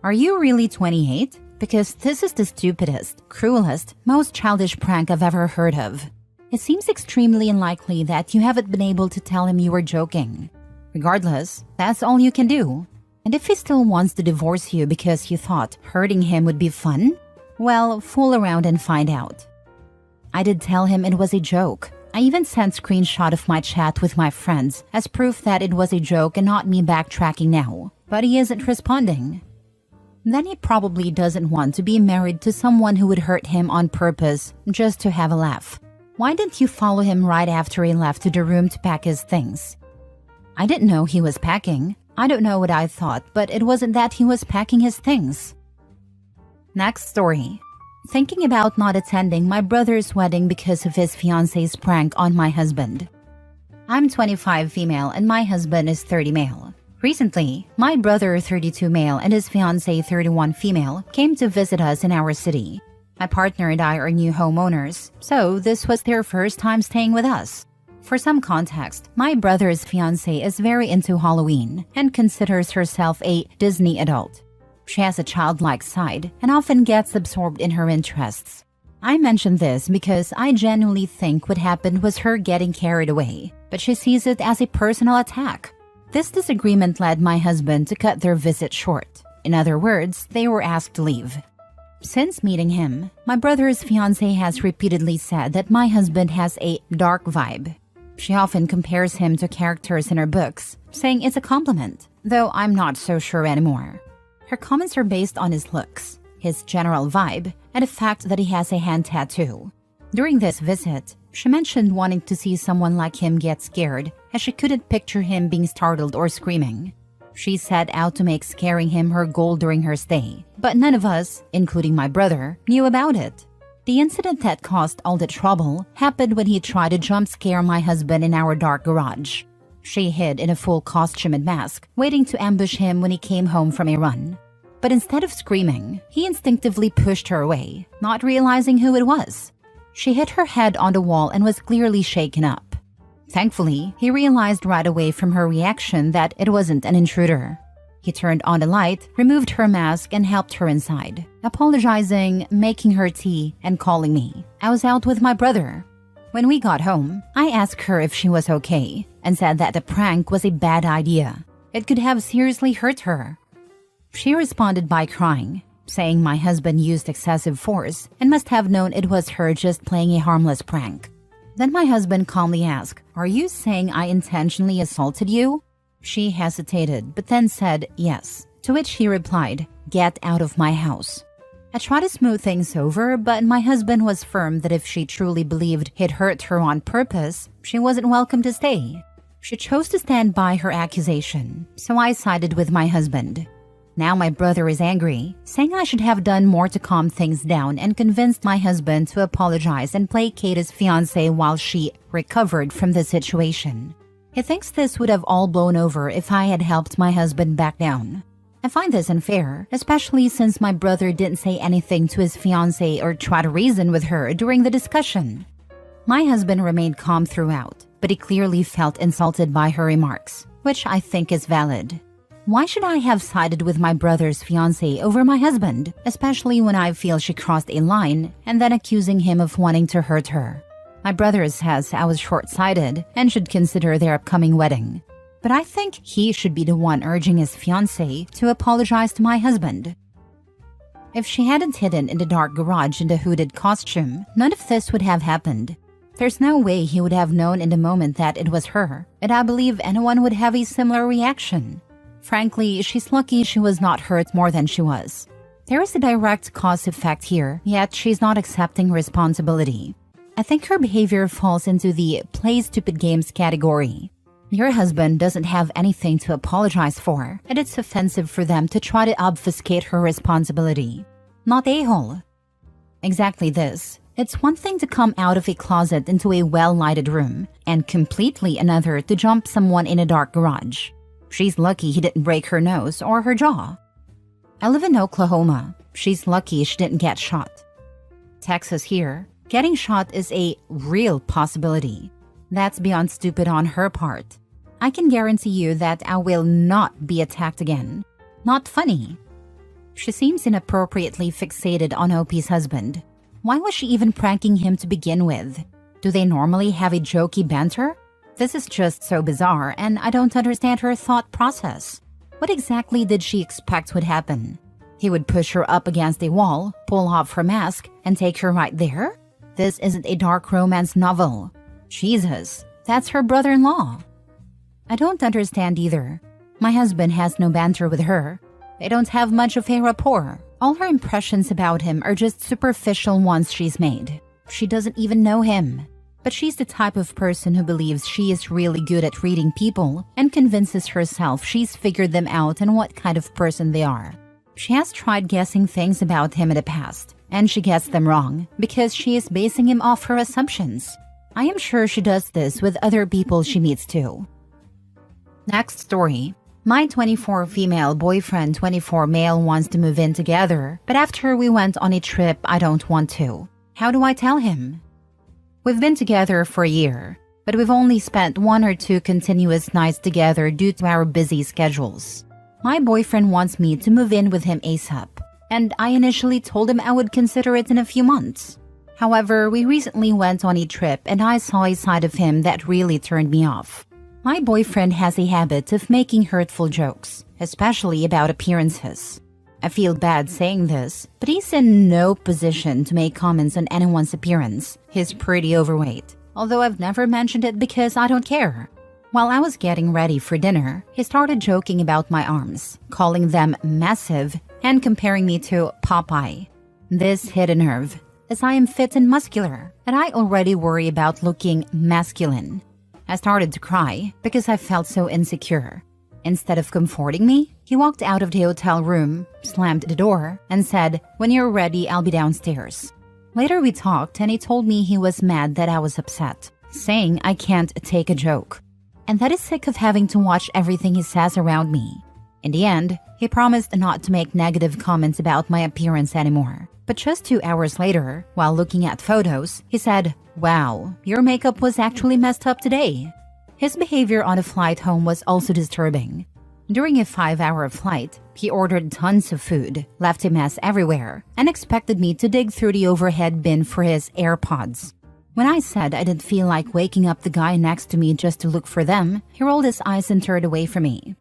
Are you really 28? because this is the stupidest, cruelest, most childish prank I've ever heard of. It seems extremely unlikely that you haven't been able to tell him you were joking. Regardless, that's all you can do. And if he still wants to divorce you because you thought hurting him would be fun, well, fool around and find out. I did tell him it was a joke. I even sent screenshot of my chat with my friends as proof that it was a joke and not me backtracking now. But he isn't responding. Then he probably doesn't want to be married to someone who would hurt him on purpose just to have a laugh. Why didn't you follow him right after he left to the room to pack his things? I didn't know he was packing. I don't know what I thought, but it wasn't that he was packing his things. Next story. Thinking about not attending my brother's wedding because of his fiance's prank on my husband. I'm 25 female and my husband is 30 male. Recently, my brother 32 male and his fiancée 31 female came to visit us in our city. My partner and I are new homeowners, so this was their first time staying with us. For some context, my brother's fiancée is very into Halloween and considers herself a Disney adult. She has a childlike side and often gets absorbed in her interests. I mention this because I genuinely think what happened was her getting carried away, but she sees it as a personal attack. This disagreement led my husband to cut their visit short. In other words, they were asked to leave. Since meeting him, my brother's fiancée has repeatedly said that my husband has a dark vibe. She often compares him to characters in her books, saying it's a compliment, though I'm not so sure anymore. Her comments are based on his looks, his general vibe, and the fact that he has a hand tattoo. During this visit, she mentioned wanting to see someone like him get scared, as she couldn't picture him being startled or screaming. She set out to make scaring him her goal during her stay, but none of us, including my brother, knew about it. The incident that caused all the trouble happened when he tried to jump scare my husband in our dark garage. She hid in a full costume and mask, waiting to ambush him when he came home from a run. But instead of screaming, he instinctively pushed her away, not realizing who it was. She hit her head on the wall and was clearly shaken up. Thankfully, he realized right away from her reaction that it wasn't an intruder. He turned on the light, removed her mask, and helped her inside, apologizing, making her tea, and calling me. I was out with my brother. When we got home, I asked her if she was okay, and said that the prank was a bad idea. It could have seriously hurt her. She responded by crying, saying my husband used excessive force and must have known it was her just playing a harmless prank. Then my husband calmly asked, "Are you saying I intentionally assaulted you?" She hesitated, but then said yes, to which he replied, "Get out of my house." I tried to smooth things over, but my husband was firm that if she truly believed he'd hurt her on purpose, she wasn't welcome to stay. She chose to stand by her accusation, so I sided with my husband. Now my brother is angry, saying I should have done more to calm things down and convinced my husband to apologize and placate his fiancée while she recovered from the situation. He thinks this would have all blown over if I had helped my husband back down. I find this unfair, especially since my brother didn't say anything to his fiancée or try to reason with her during the discussion. My husband remained calm throughout, but he clearly felt insulted by her remarks, which I think is valid. Why should I have sided with my brother's fiancée over my husband, especially when I feel she crossed a line and then accusing him of wanting to hurt her? My brother says I was short-sighted and should consider their upcoming wedding. But I think he should be the one urging his fiancée to apologize to my husband. If she hadn't hidden in the dark garage in the hooded costume, none of this would have happened. There's no way he would have known in the moment that it was her, and I believe anyone would have a similar reaction. Frankly, she's lucky she was not hurt more than she was. There is a direct cause-effect here, yet she's not accepting responsibility. I think her behavior falls into the play stupid games category. Your husband doesn't have anything to apologize for, and it's offensive for them to try to obfuscate her responsibility. Not a-hole. Exactly this. It's one thing to come out of a closet into a well-lighted room, and completely another to jump someone in a dark garage. She's lucky he didn't break her nose or her jaw. I live in Oklahoma. She's lucky she didn't get shot. Texas here. Getting shot is a real possibility. That's beyond stupid on her part. I can guarantee you that I will not be attacked again. Not funny. She seems inappropriately fixated on OP's husband. Why was she even pranking him to begin with? Do they normally have a jokey banter? This is just so bizarre, and I don't understand her thought process. What exactly did she expect would happen? He would push her up against a wall, pull off her mask, and take her right there? This isn't a dark romance novel. Jesus, that's her brother-in-law. I don't understand either. My husband has no banter with her. They don't have much of a rapport. All her impressions about him are just superficial ones she's made. She doesn't even know him. But she's the type of person who believes she is really good at reading people and convinces herself she's figured them out and what kind of person they are. She has tried guessing things about him in the past, and she gets them wrong because she is basing him off her assumptions. I am sure she does this with other people she meets too. Next story. My 24 female boyfriend, 24 male wants to move in together, but after we went on a trip, I don't want to. How do I tell him? We've been together for a year, but we've only spent 1 or 2 continuous nights together due to our busy schedules. My boyfriend wants me to move in with him ASAP, and I initially told him I would consider it in a few months. However, we recently went on a trip and I saw a side of him that really turned me off. My boyfriend has a habit of making hurtful jokes, especially about appearances. I feel bad saying this, but he's in no position to make comments on anyone's appearance. He's pretty overweight, although I've never mentioned it because I don't care. While I was getting ready for dinner, he started joking about my arms, calling them massive and comparing me to Popeye. This hit a nerve, as I am fit and muscular, and I already worry about looking masculine. I started to cry because I felt so insecure. Instead of comforting me, he walked out of the hotel room, slammed the door, and said, "When you're ready, I'll be downstairs." Later we talked and he told me he was mad that I was upset, saying I can't take a joke, and that he's sick of having to watch everything he says around me. In the end, he promised not to make negative comments about my appearance anymore. But just 2 hours later, while looking at photos, he said, "Wow, your makeup was actually messed up today." His behavior on a flight home was also disturbing. During a 5-hour flight, he ordered tons of food, left a mess everywhere, and expected me to dig through the overhead bin for his AirPods. When I said I didn't feel like waking up the guy next to me just to look for them, he rolled his eyes and turned away from me.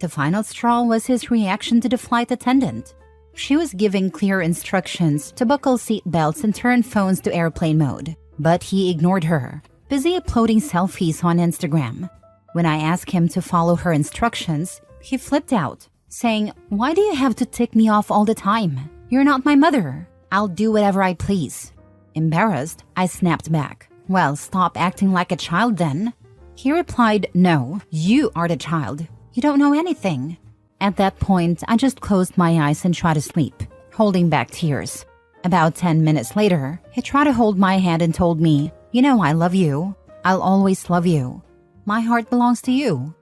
The final straw was his reaction to the flight attendant. She was giving clear instructions to buckle seat belts and turn phones to airplane mode, but he ignored her, busy uploading selfies on Instagram. When I asked him to follow her instructions, he flipped out, saying, "Why do you have to tick me off all the time? You're not my mother. I'll do whatever I please." Embarrassed, I snapped back, "Well, stop acting like a child then." He replied, "No, you are the child. You don't know anything." At that point, I just closed my eyes and tried to sleep, holding back tears. About 10 minutes later, he tried to hold my hand and told me, "You know I love you. I'll always love you. My heart belongs to you."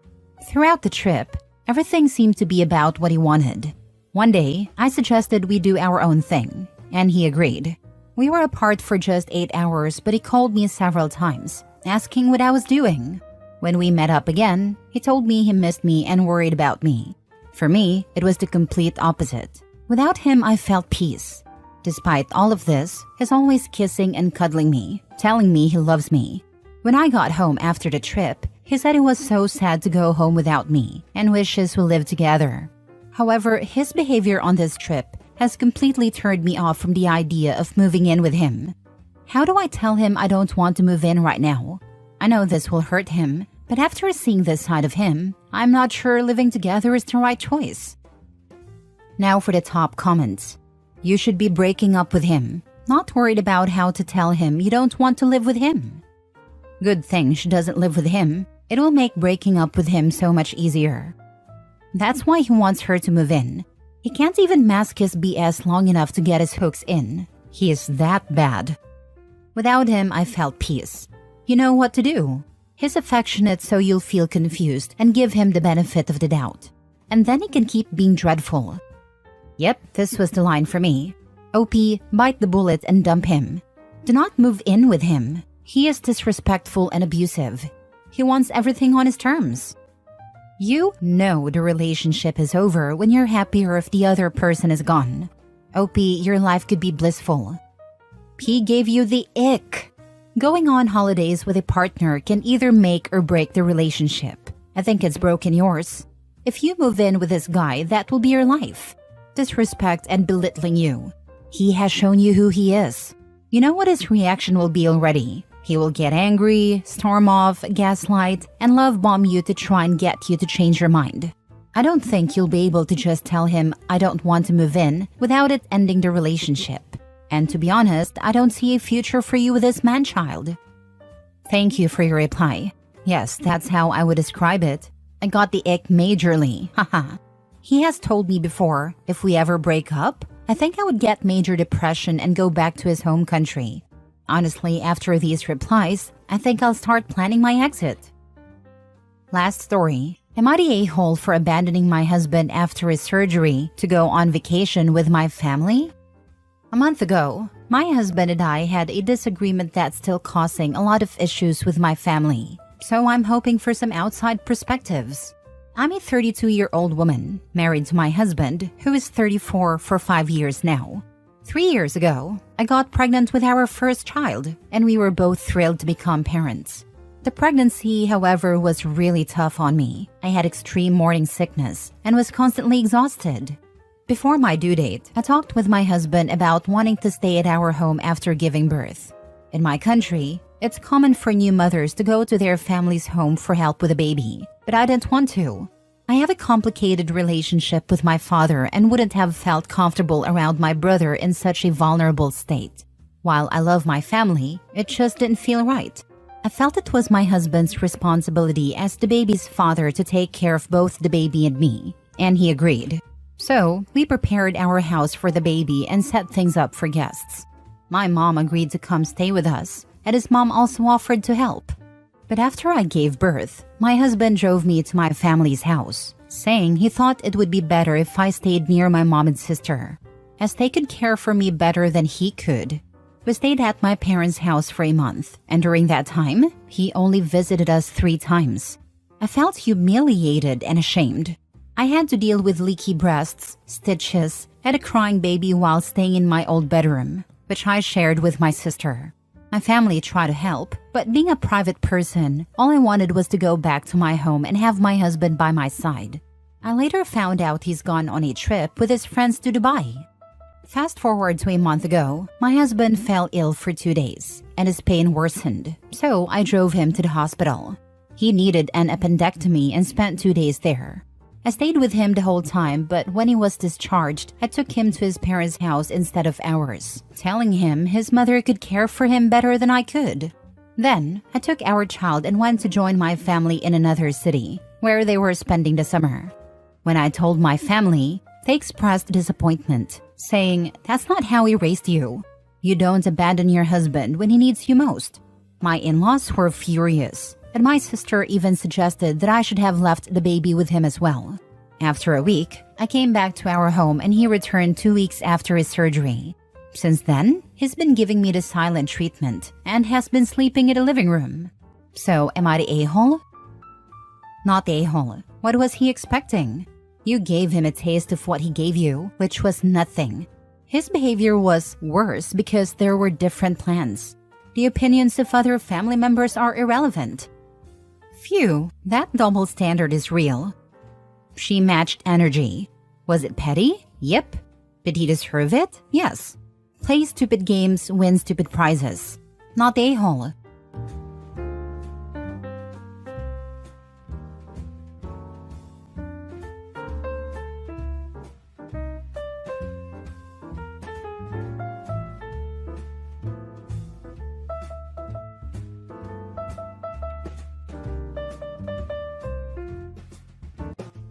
Throughout the trip, everything seemed to be about what he wanted. One day, I suggested we do our own thing, and he agreed. We were apart for just 8 hours, but he called me several times, asking what I was doing. When we met up again, he told me he missed me and worried about me. For me, it was the complete opposite. Without him, I felt peace. Despite all of this, he's always kissing and cuddling me, telling me he loves me. When I got home after the trip, he said he was so sad to go home without me and wishes we lived together. However, his behavior on this trip has completely turned me off from the idea of moving in with him. How do I tell him I don't want to move in right now? I know this will hurt him, but after seeing this side of him, I'm not sure living together is the right choice. Now for the top comments. You should be breaking up with him, not worried about how to tell him you don't want to live with him. Good thing she doesn't live with him. It will make breaking up with him so much easier. That's why he wants her to move in. He can't even mask his BS long enough to get his hooks in. He is that bad. Without him, I felt peace. You know what to do. He's affectionate, so you'll feel confused and give him the benefit of the doubt. And then he can keep being dreadful. Yep, this was the line for me. OP, bite the bullet and dump him. Do not move in with him. He is disrespectful and abusive. He wants everything on his terms. You know the relationship is over when you're happier if the other person is gone. OP, your life could be blissful. P gave you the ick. Going on holidays with a partner can either make or break the relationship. I think it's broken yours. If you move in with this guy, that will be your life. Disrespect and belittling you. He has shown you who he is. You know what his reaction will be already. He will get angry, storm off, gaslight, and love bomb you to try and get you to change your mind. I don't think you'll be able to just tell him, I don't want to move in, without it ending the relationship. And to be honest, I don't see a future for you with this man-child. Thank you for your reply. Yes, that's how I would describe it. I got the ick majorly, haha. He has told me before, if we ever break up, I think I would get major depression and go back to his home country. Honestly, after these replies, I think I'll start planning my exit. Last story. Am I the a-hole for abandoning my husband after his surgery to go on vacation with my family? A month ago, my husband and I had a disagreement that's still causing a lot of issues with my family, so I'm hoping for some outside perspectives. I'm a 32-year-old woman, married to my husband, who is 34 for 5 years now. 3 years ago, I got pregnant with our first child, and we were both thrilled to become parents. The pregnancy, however, was really tough on me. I had extreme morning sickness and was constantly exhausted. Before my due date, I talked with my husband about wanting to stay at our home after giving birth. In my country, it's common for new mothers to go to their family's home for help with a baby, but I didn't want to. I have a complicated relationship with my father and wouldn't have felt comfortable around my brother in such a vulnerable state. While I love my family, it just didn't feel right. I felt it was my husband's responsibility as the baby's father to take care of both the baby and me, and he agreed. So, we prepared our house for the baby and set things up for guests. My mom agreed to come stay with us, and his mom also offered to help. But after I gave birth, my husband drove me to my family's house, saying he thought it would be better if I stayed near my mom and sister, as they could care for me better than he could. We stayed at my parents' house for a month, and during that time, he only visited us 3 times. I felt humiliated and ashamed. I had to deal with leaky breasts, stitches, and a crying baby while staying in my old bedroom, which I shared with my sister. My family tried to help, but being a private person, all I wanted was to go back to my home and have my husband by my side. I later found out he's gone on a trip with his friends to Dubai. Fast forward to a month ago, my husband fell ill for 2 days, and his pain worsened, so I drove him to the hospital. He needed an appendectomy and spent 2 days there. I stayed with him the whole time, but when he was discharged, I took him to his parents' house instead of ours, telling him his mother could care for him better than I could. Then, I took our child and went to join my family in another city, where they were spending the summer. When I told my family, they expressed disappointment, saying, "That's not how we raised you. You don't abandon your husband when he needs you most." My in-laws were furious, and my sister even suggested that I should have left the baby with him as well. After a week, I came back to our home and he returned 2 weeks after his surgery. Since then, he's been giving me the silent treatment and has been sleeping in the living room. So, am I the a-hole? Not the a-hole. What was he expecting? You gave him a taste of what he gave you, which was nothing. His behavior was worse because there were different plans. The opinions of other family members are irrelevant. Phew, that double standard is real. She matched energy. Was it petty? Yep. Did he deserve it? Yes. Play stupid games, win stupid prizes. Not the a-hole.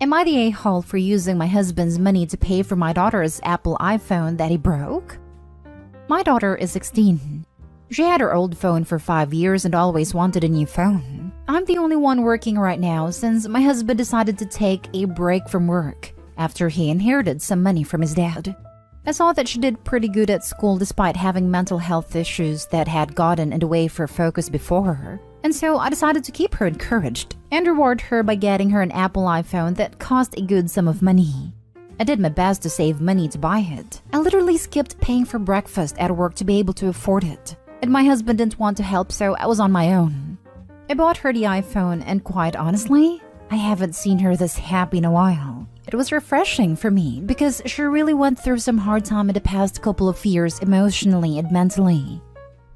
Am I the a-hole for using my husband's money to pay for my daughter's Apple iPhone that he broke? My daughter is 16. She had her old phone for 5 years and always wanted a new phone. I'm the only one working right now since my husband decided to take a break from work after he inherited some money from his dad. I saw that she did pretty good at school despite having mental health issues that had gotten in the way for focus before her. And so I decided to keep her encouraged and reward her by getting her an Apple iPhone that cost a good sum of money. I did my best to save money to buy it. I literally skipped paying for breakfast at work to be able to afford it. And my husband didn't want to help, so I was on my own. I bought her the iPhone, and quite honestly, I haven't seen her this happy in a while. It was refreshing for me because she really went through some hard time in the past couple of years emotionally and mentally.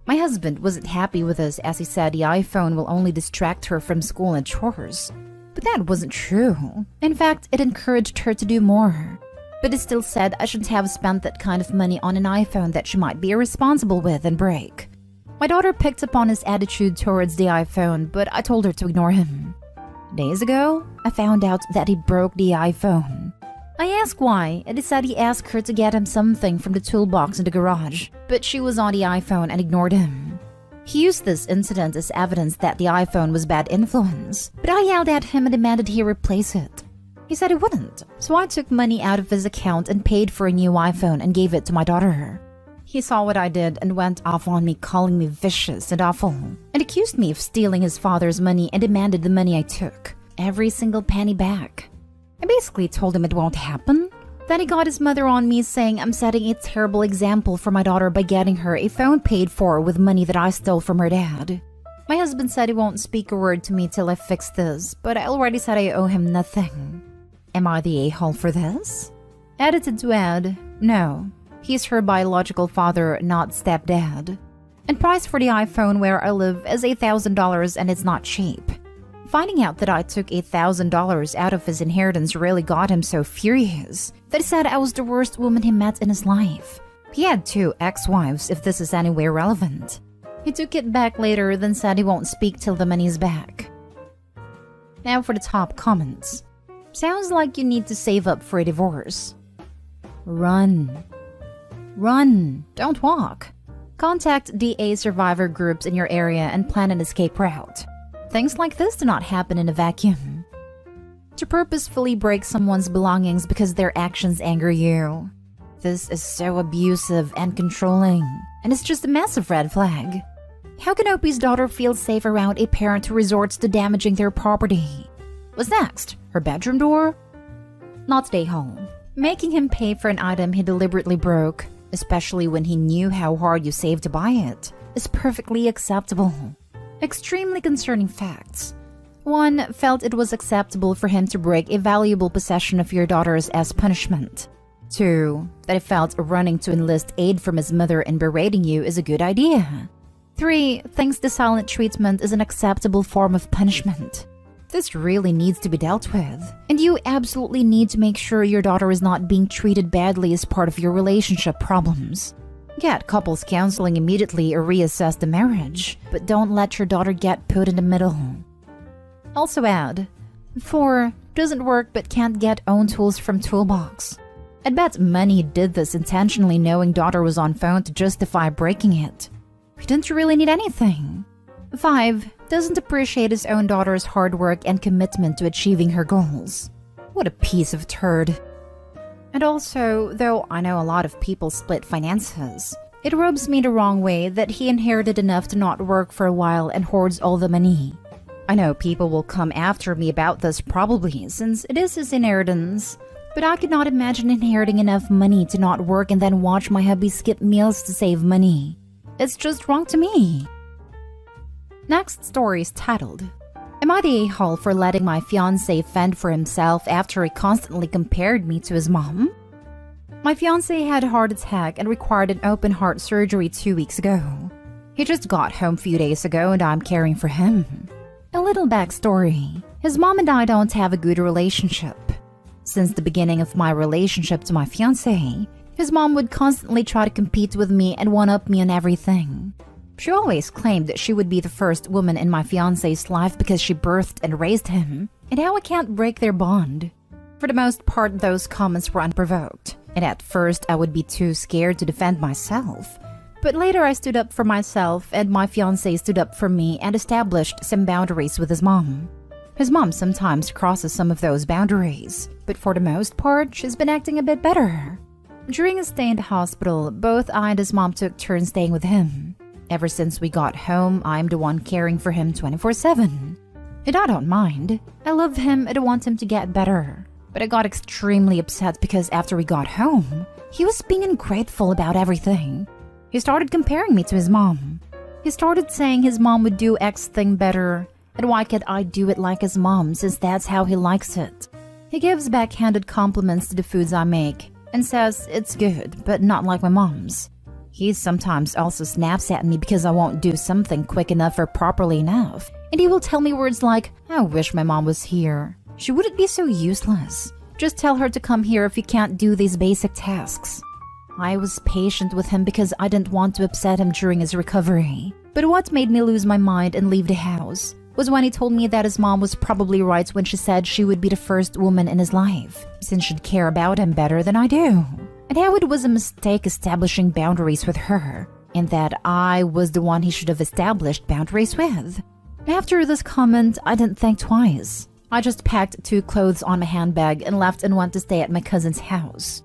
My husband wasn't happy with us as he said the iPhone will only distract her from school and chores. But that wasn't true. In fact, it encouraged her to do more. But he still said I shouldn't have spent that kind of money on an iPhone that she might be irresponsible with and break. My daughter picked up on his attitude towards the iPhone, but I told her to ignore him. Days ago, I found out that he broke the iPhone. I asked why, and he said he asked her to get him something from the toolbox in the garage, but she was on the iPhone and ignored him. He used this incident as evidence that the iPhone was bad influence, but I yelled at him and demanded he replace it. He said he wouldn't, so I took money out of his account and paid for a new iPhone and gave it to my daughter. He saw what I did and went off on me, calling me vicious and awful, and accused me of stealing his father's money and demanded the money I took, every single penny back. I basically told him it won't happen. Then he got his mother on me, saying I'm setting a terrible example for my daughter by getting her a phone paid for with money that I stole from her dad. My husband said he won't speak a word to me till I fix this, but I already said I owe him nothing. Am I the a-hole for this? Edited to add, no. He's her biological father, not stepdad. And price for the iPhone where I live is $1,000 and it's not cheap. Finding out that I took $1,000 out of his inheritance really got him so furious that he said I was the worst woman he met in his life. He had 2 ex-wives if this is anywhere relevant. He took it back later, then said he won't speak till the money's back. Now for the top comments. Sounds like you need to save up for a divorce. Run. Run, don't walk. Contact DA survivor groups in your area and plan an escape route. Things like this do not happen in a vacuum. To purposefully break someone's belongings because their actions anger you. This is so abusive and controlling, and it's just a massive red flag. How can Opie's daughter feel safe around a parent who resorts to damaging their property? What's next? Her bedroom door? Not stay home. Making him pay for an item he deliberately broke, especially when he knew how hard you saved to buy it, is perfectly acceptable. Extremely concerning facts. 1. Felt it was acceptable for him to break a valuable possession of your daughter's as punishment. 2. That he felt running to enlist aid from his mother and berating you is a good idea. 3. Thinks the silent treatment is an acceptable form of punishment. This really needs to be dealt with, and you absolutely need to make sure your daughter is not being treated badly as part of your relationship problems. Get couples counseling immediately or reassess the marriage, but don't let your daughter get put in the middle. Also add, 4. Doesn't work but can't get own tools from toolbox. I'd bet money did this intentionally knowing daughter was on phone to justify breaking it. He didn't really need anything. 5. Doesn't appreciate his own daughter's hard work and commitment to achieving her goals. What a piece of turd. And also, though I know a lot of people split finances, it rubs me the wrong way that he inherited enough to not work for a while and hoards all the money. I know people will come after me about this probably, since it is his inheritance, but I could not imagine inheriting enough money to not work and then watch my hubby skip meals to save money. It's just wrong to me. Next story is titled, Am I the a-hole for letting my fiancé fend for himself after he constantly compared me to his mom? My fiancé had a heart attack and required an open heart surgery 2 weeks ago. He just got home a few days ago and I'm caring for him. A little backstory. His mom and I don't have a good relationship. Since the beginning of my relationship to my fiancé, his mom would constantly try to compete with me and one-up me on everything. She always claimed that she would be the first woman in my fiancé's life because she birthed and raised him, and how I can't break their bond. For the most part, those comments were unprovoked, and at first I would be too scared to defend myself. But later I stood up for myself, and my fiancé stood up for me and established some boundaries with his mom. His mom sometimes crosses some of those boundaries, but for the most part, she's been acting a bit better. During his stay in the hospital, both I and his mom took turns staying with him. Ever since we got home, I'm the one caring for him 24/7. And I don't mind. I love him and I want him to get better. But I got extremely upset because after we got home, he was being ungrateful about everything. He started comparing me to his mom. He started saying his mom would do X thing better, and why can't I do it like his mom since that's how he likes it. He gives backhanded compliments to the foods I make and says it's good, but not like my mom's. He sometimes also snaps at me because I won't do something quick enough or properly enough, and he will tell me words like, "I wish my mom was here. She wouldn't be so useless. Just tell her to come here if you can't do these basic tasks." I was patient with him because I didn't want to upset him during his recovery. But what made me lose my mind and leave the house was when he told me that his mom was probably right when she said she would be the first woman in his life, since she'd care about him better than I do. And how it was a mistake establishing boundaries with her, and that I was the one he should have established boundaries with. After this comment, I didn't think twice. I just packed 2 clothes on my handbag and left and went to stay at my cousin's house.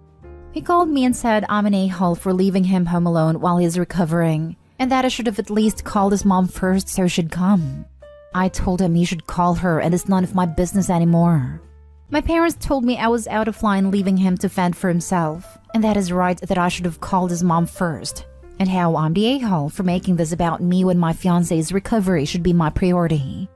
He called me and said I'm an a-hole for leaving him home alone while he's recovering, and that I should have at least called his mom first so she'd come. I told him he should call her and it's none of my business anymore. My parents told me I was out of line leaving him to fend for himself, and that is right that I should have called his mom first, and how I'm the a-hole for making this about me when my fiancé's recovery should be my priority.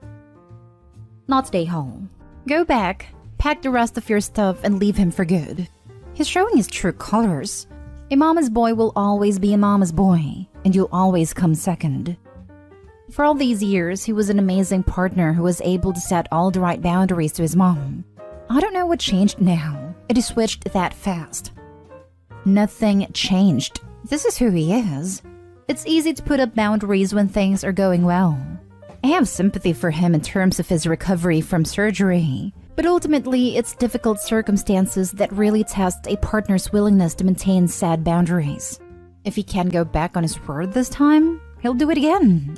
Not the a-hole. Go back, pack the rest of your stuff and leave him for good. He's showing his true colors. A mama's boy will always be a mama's boy, and you'll always come second. For all these years, he was an amazing partner who was able to set all the right boundaries to his mom. I don't know what changed now. It has switched that fast. Nothing changed. This is who he is. It's easy to put up boundaries when things are going well. I have sympathy for him in terms of his recovery from surgery, but ultimately it's difficult circumstances that really test a partner's willingness to maintain said boundaries. If he can go back on his word this time, he'll do it again.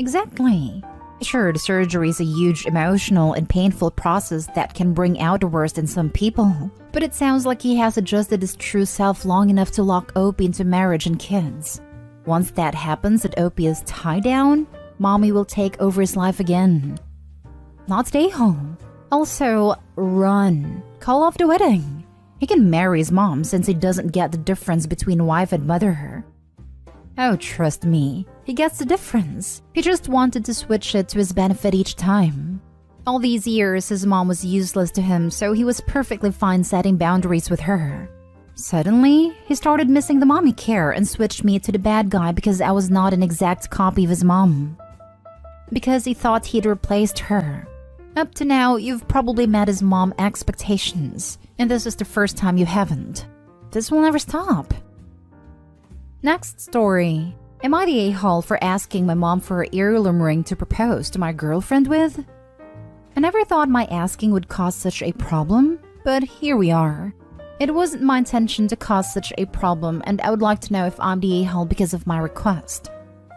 Exactly. Sure, the surgery is a huge emotional and painful process that can bring out the worst in some people, but it sounds like he has adjusted his true self long enough to lock Opie into marriage and kids. Once that happens and Opie is tied down, Mommy will take over his life again. Not stay home. Also, run. Call off the wedding. He can marry his mom since he doesn't get the difference between wife and mother. Oh, trust me, he gets the difference. He just wanted to switch it to his benefit each time. All these years, his mom was useless to him, so he was perfectly fine setting boundaries with her. Suddenly, he started missing the mommy care and switched me to the bad guy because I was not an exact copy of his mom. Because he thought he'd replaced her. Up to now, you've probably met his mom expectations, and this is the first time you haven't. This will never stop. Next story. Am I the a-hole for asking my mom for her heirloom ring to propose to my girlfriend with? I never thought my asking would cause such a problem, but here we are. It wasn't my intention to cause such a problem, and I would like to know if I'm the a-hole because of my request.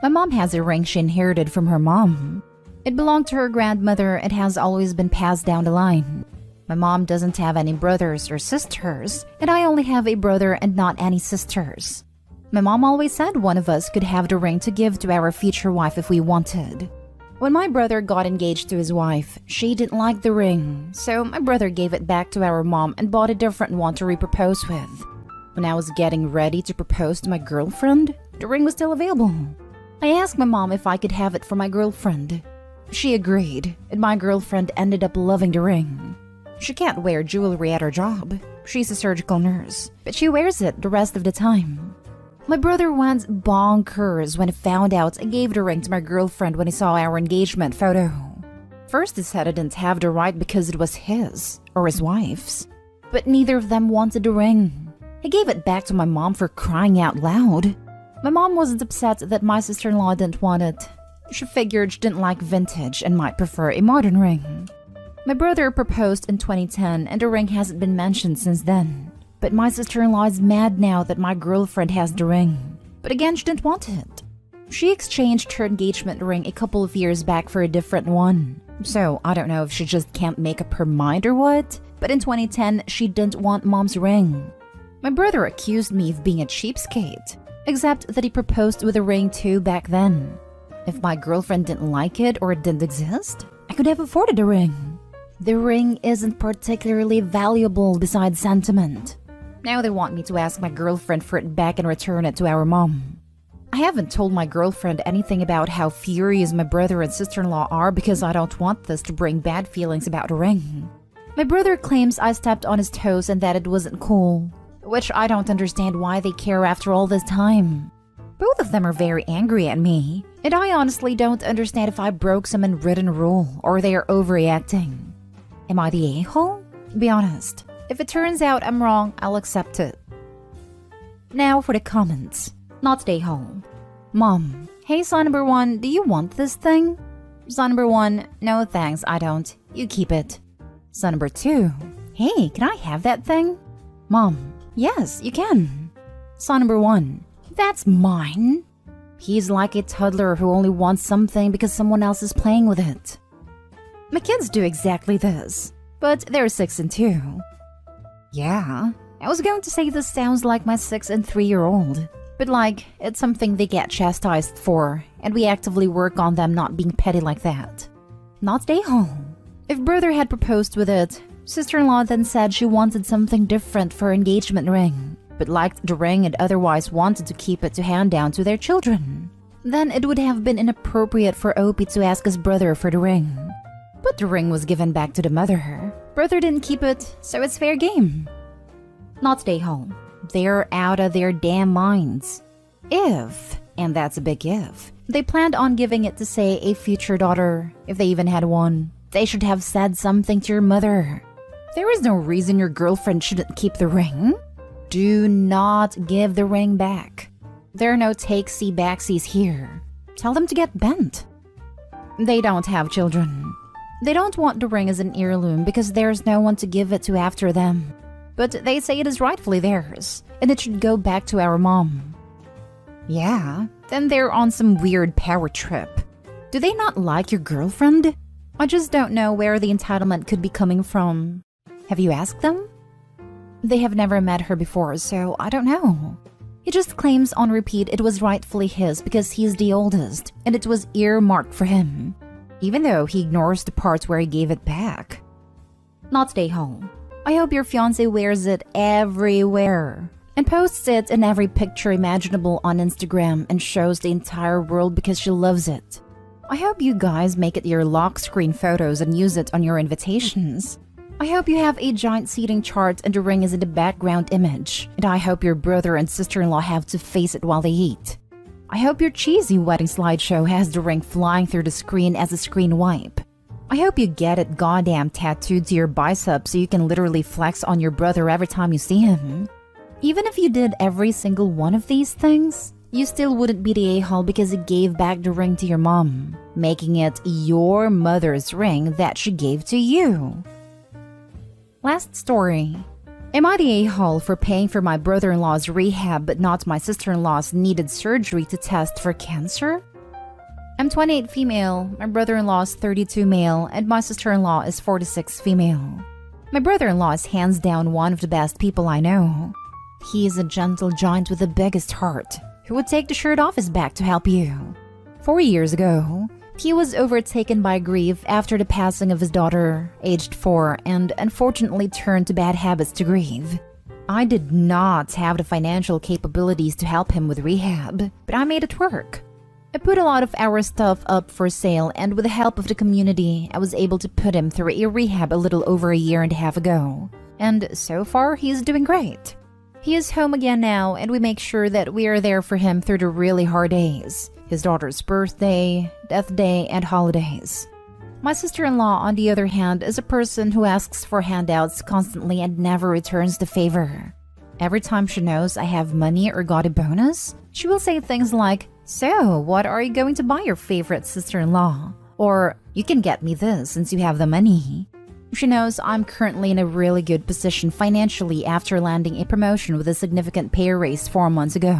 My mom has a ring she inherited from her mom. It belonged to her grandmother and has always been passed down the line. My mom doesn't have any brothers or sisters, and I only have a brother and not any sisters. My mom always said one of us could have the ring to give to our future wife if we wanted. When my brother got engaged to his wife, she didn't like the ring, so my brother gave it back to our mom and bought a different one to repropose with. When I was getting ready to propose to my girlfriend, the ring was still available. I asked my mom if I could have it for my girlfriend. She agreed, and my girlfriend ended up loving the ring. She can't wear jewelry at her job. She's a surgical nurse, but she wears it the rest of the time. My brother went bonkers when he found out I gave the ring to my girlfriend when he saw our engagement photo. First he said I didn't have the right because it was his, or his wife's. But neither of them wanted the ring. He gave it back to my mom for crying out loud. My mom wasn't upset that my sister-in-law didn't want it. She figured she didn't like vintage and might prefer a modern ring. My brother proposed in 2010 and the ring hasn't been mentioned since then. But my sister-in-law is mad now that my girlfriend has the ring. But again, she didn't want it. She exchanged her engagement ring a couple of years back for a different one. So I don't know if she just can't make up her mind or what, but in 2010, she didn't want mom's ring. My brother accused me of being a cheapskate. Except that he proposed with a ring too back then. If my girlfriend didn't like it or it didn't exist, I could have afforded a ring. The ring isn't particularly valuable besides sentiment. Now they want me to ask my girlfriend for it back and return it to our mom. I haven't told my girlfriend anything about how furious my brother and sister-in-law are because I don't want this to bring bad feelings about the ring. My brother claims I stepped on his toes and that it wasn't cool, which I don't understand why they care after all this time. Both of them are very angry at me, and I honestly don't understand if I broke some unwritten rule or they are overreacting. Am I the a-hole? Be honest. If it turns out I'm wrong, I'll accept it. Now for the comments. Not the a-hole. Mom, hey son number 1, do you want this thing? Son number 1, no thanks, I don't. You keep it. Son number 2, hey, can I have that thing? Mom, yes, you can. Son number 1, that's mine. He's like a toddler who only wants something because someone else is playing with it. My kids do exactly this, but they're 6 and 2. Yeah, I was going to say this sounds like my 6 and 3-year-old, but like, it's something they get chastised for, and we actively work on them not being petty like that. Not stay home. If brother had proposed with it, sister-in-law then said she wanted something different for her engagement ring, but liked the ring and otherwise wanted to keep it to hand down to their children. Then it would have been inappropriate for Opie to ask his brother for the ring. But the ring was given back to the mother. Brother didn't keep it, so it's fair game. Not stay home. They're out of their damn minds. If, and that's a big if, they planned on giving it to, say, a future daughter, if they even had one, they should have said something to your mother. There is no reason your girlfriend shouldn't keep the ring. Do not give the ring back. There are no take-see-backsies here. Tell them to get bent. They don't have children. They don't want the ring as an heirloom because there's no one to give it to after them. But they say it is rightfully theirs, and it should go back to our mom. Yeah, then they're on some weird power trip. Do they not like your girlfriend? I just don't know where the entitlement could be coming from. Have you asked them? They have never met her before, so I don't know. He just claims on repeat it was rightfully his because he's the oldest, and it was earmarked for him, even though he ignores the parts where he gave it back. Not stay home. I hope your fiancé wears it everywhere and posts it in every picture imaginable on Instagram and shows the entire world because she loves it. I hope you guys make it your lock screen photos and use it on your invitations. I hope you have a giant seating chart and the ring is in the background image, and I hope your brother and sister-in-law have to face it while they eat. I hope your cheesy wedding slideshow has the ring flying through the screen as a screen wipe. I hope you get it goddamn tattooed to your bicep so you can literally flex on your brother every time you see him. Even if you did every single one of these things, you still wouldn't be the a-hole because you gave back the ring to your mom, making it your mother's ring that she gave to you. Last story. Am I the a-hole for paying for my brother-in-law's rehab but not my sister-in-law's needed surgery to test for cancer? I'm 28 female, my brother-in-law is 32 male, and my sister-in-law is 46 female. My brother-in-law is hands down one of the best people I know. He is a gentle giant with the biggest heart, who would take the shirt off his back to help you. 4 years ago, he was overtaken by grief after the passing of his daughter, aged 4, and unfortunately turned to bad habits to grieve. I did not have the financial capabilities to help him with rehab, but I made it work. I put a lot of our stuff up for sale, and with the help of the community, I was able to put him through a rehab a little over a year and a half ago. And so far, he is doing great. He is home again now, and we make sure that we are there for him through the really hard days. His daughter's birthday, death day, and holidays. My sister-in-law, on the other hand, is a person who asks for handouts constantly and never returns the favor. Every time she knows I have money or got a bonus, she will say things like, "So, what are you going to buy your favorite sister-in-law?" Or, "You can get me this since you have the money." She knows I'm currently in a really good position financially after landing a promotion with a significant pay raise 4 months ago.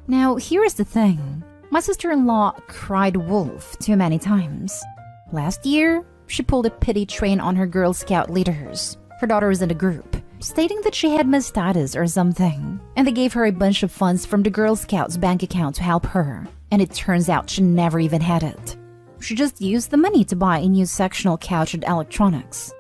Now, here is the thing. My sister-in-law cried wolf too many times. Last year, she pulled a pity train on her Girl Scout leaders. Her daughter is in the group, stating that she had mastitis or something, and they gave her a bunch of funds from the Girl Scouts bank account to help her, and it turns out she never even had it. She just used the money to buy a new sectional couch and electronics.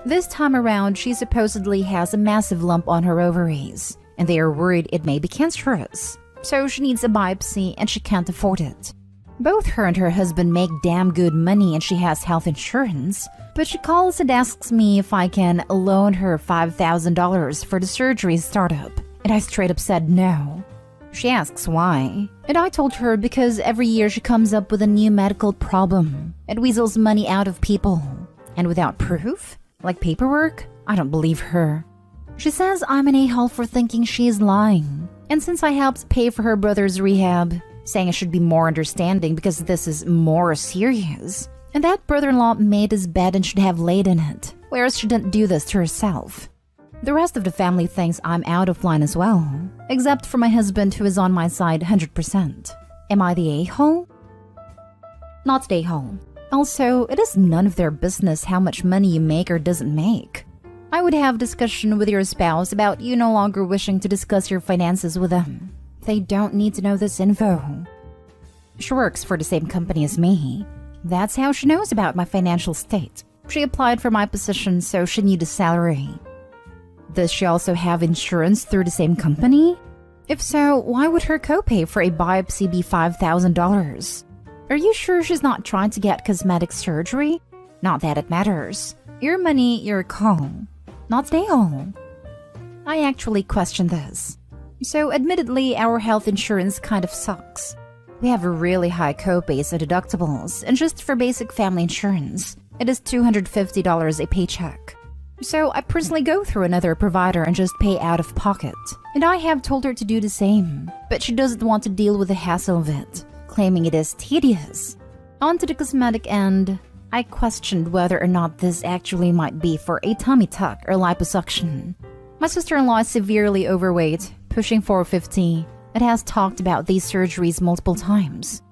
This time around, she supposedly has a massive lump on her ovaries, and they are worried it may be cancerous, so she needs a biopsy and she can't afford it. Both her and her husband make damn good money and she has health insurance, but she calls and asks me if I can loan her $5,000 for the surgery startup, and I straight up said no. She asks why, and I told her because every year she comes up with a new medical problem and weasels money out of people. And without proof, like paperwork, I don't believe her. She says I'm an a-hole for thinking she is lying, and since I helped pay for her brother's rehab, saying I should be more understanding because this is more serious, and that brother-in-law made his bed and should have laid in it, whereas she didn't do this to herself. The rest of the family thinks I'm out of line as well, except for my husband who is on my side 100%. Am I the a-hole? Not the a-hole. Also, it is none of their business how much money you make or doesn't make. I would have discussion with your spouse about you no longer wishing to discuss your finances with them. They don't need to know this info. She works for the same company as me. That's how she knows about my financial state. She applied for my position, so she knew the salary. Does she also have insurance through the same company? If so, why would her copay for a biopsy be $5,000? Are you sure she's not trying to get cosmetic surgery? Not that it matters. Your money, your call. Not they all. I actually question this. So admittedly, our health insurance kind of sucks. We have really high copays and deductibles, and just for basic family insurance, it is $250 a paycheck. So I personally go through another provider and just pay out of pocket. And I have told her to do the same, but she doesn't want to deal with the hassle of it, claiming it is tedious. On to the cosmetic end, I questioned whether or not this actually might be for a tummy tuck or liposuction. My sister-in-law is severely overweight, pushing 450, and has talked about these surgeries multiple times.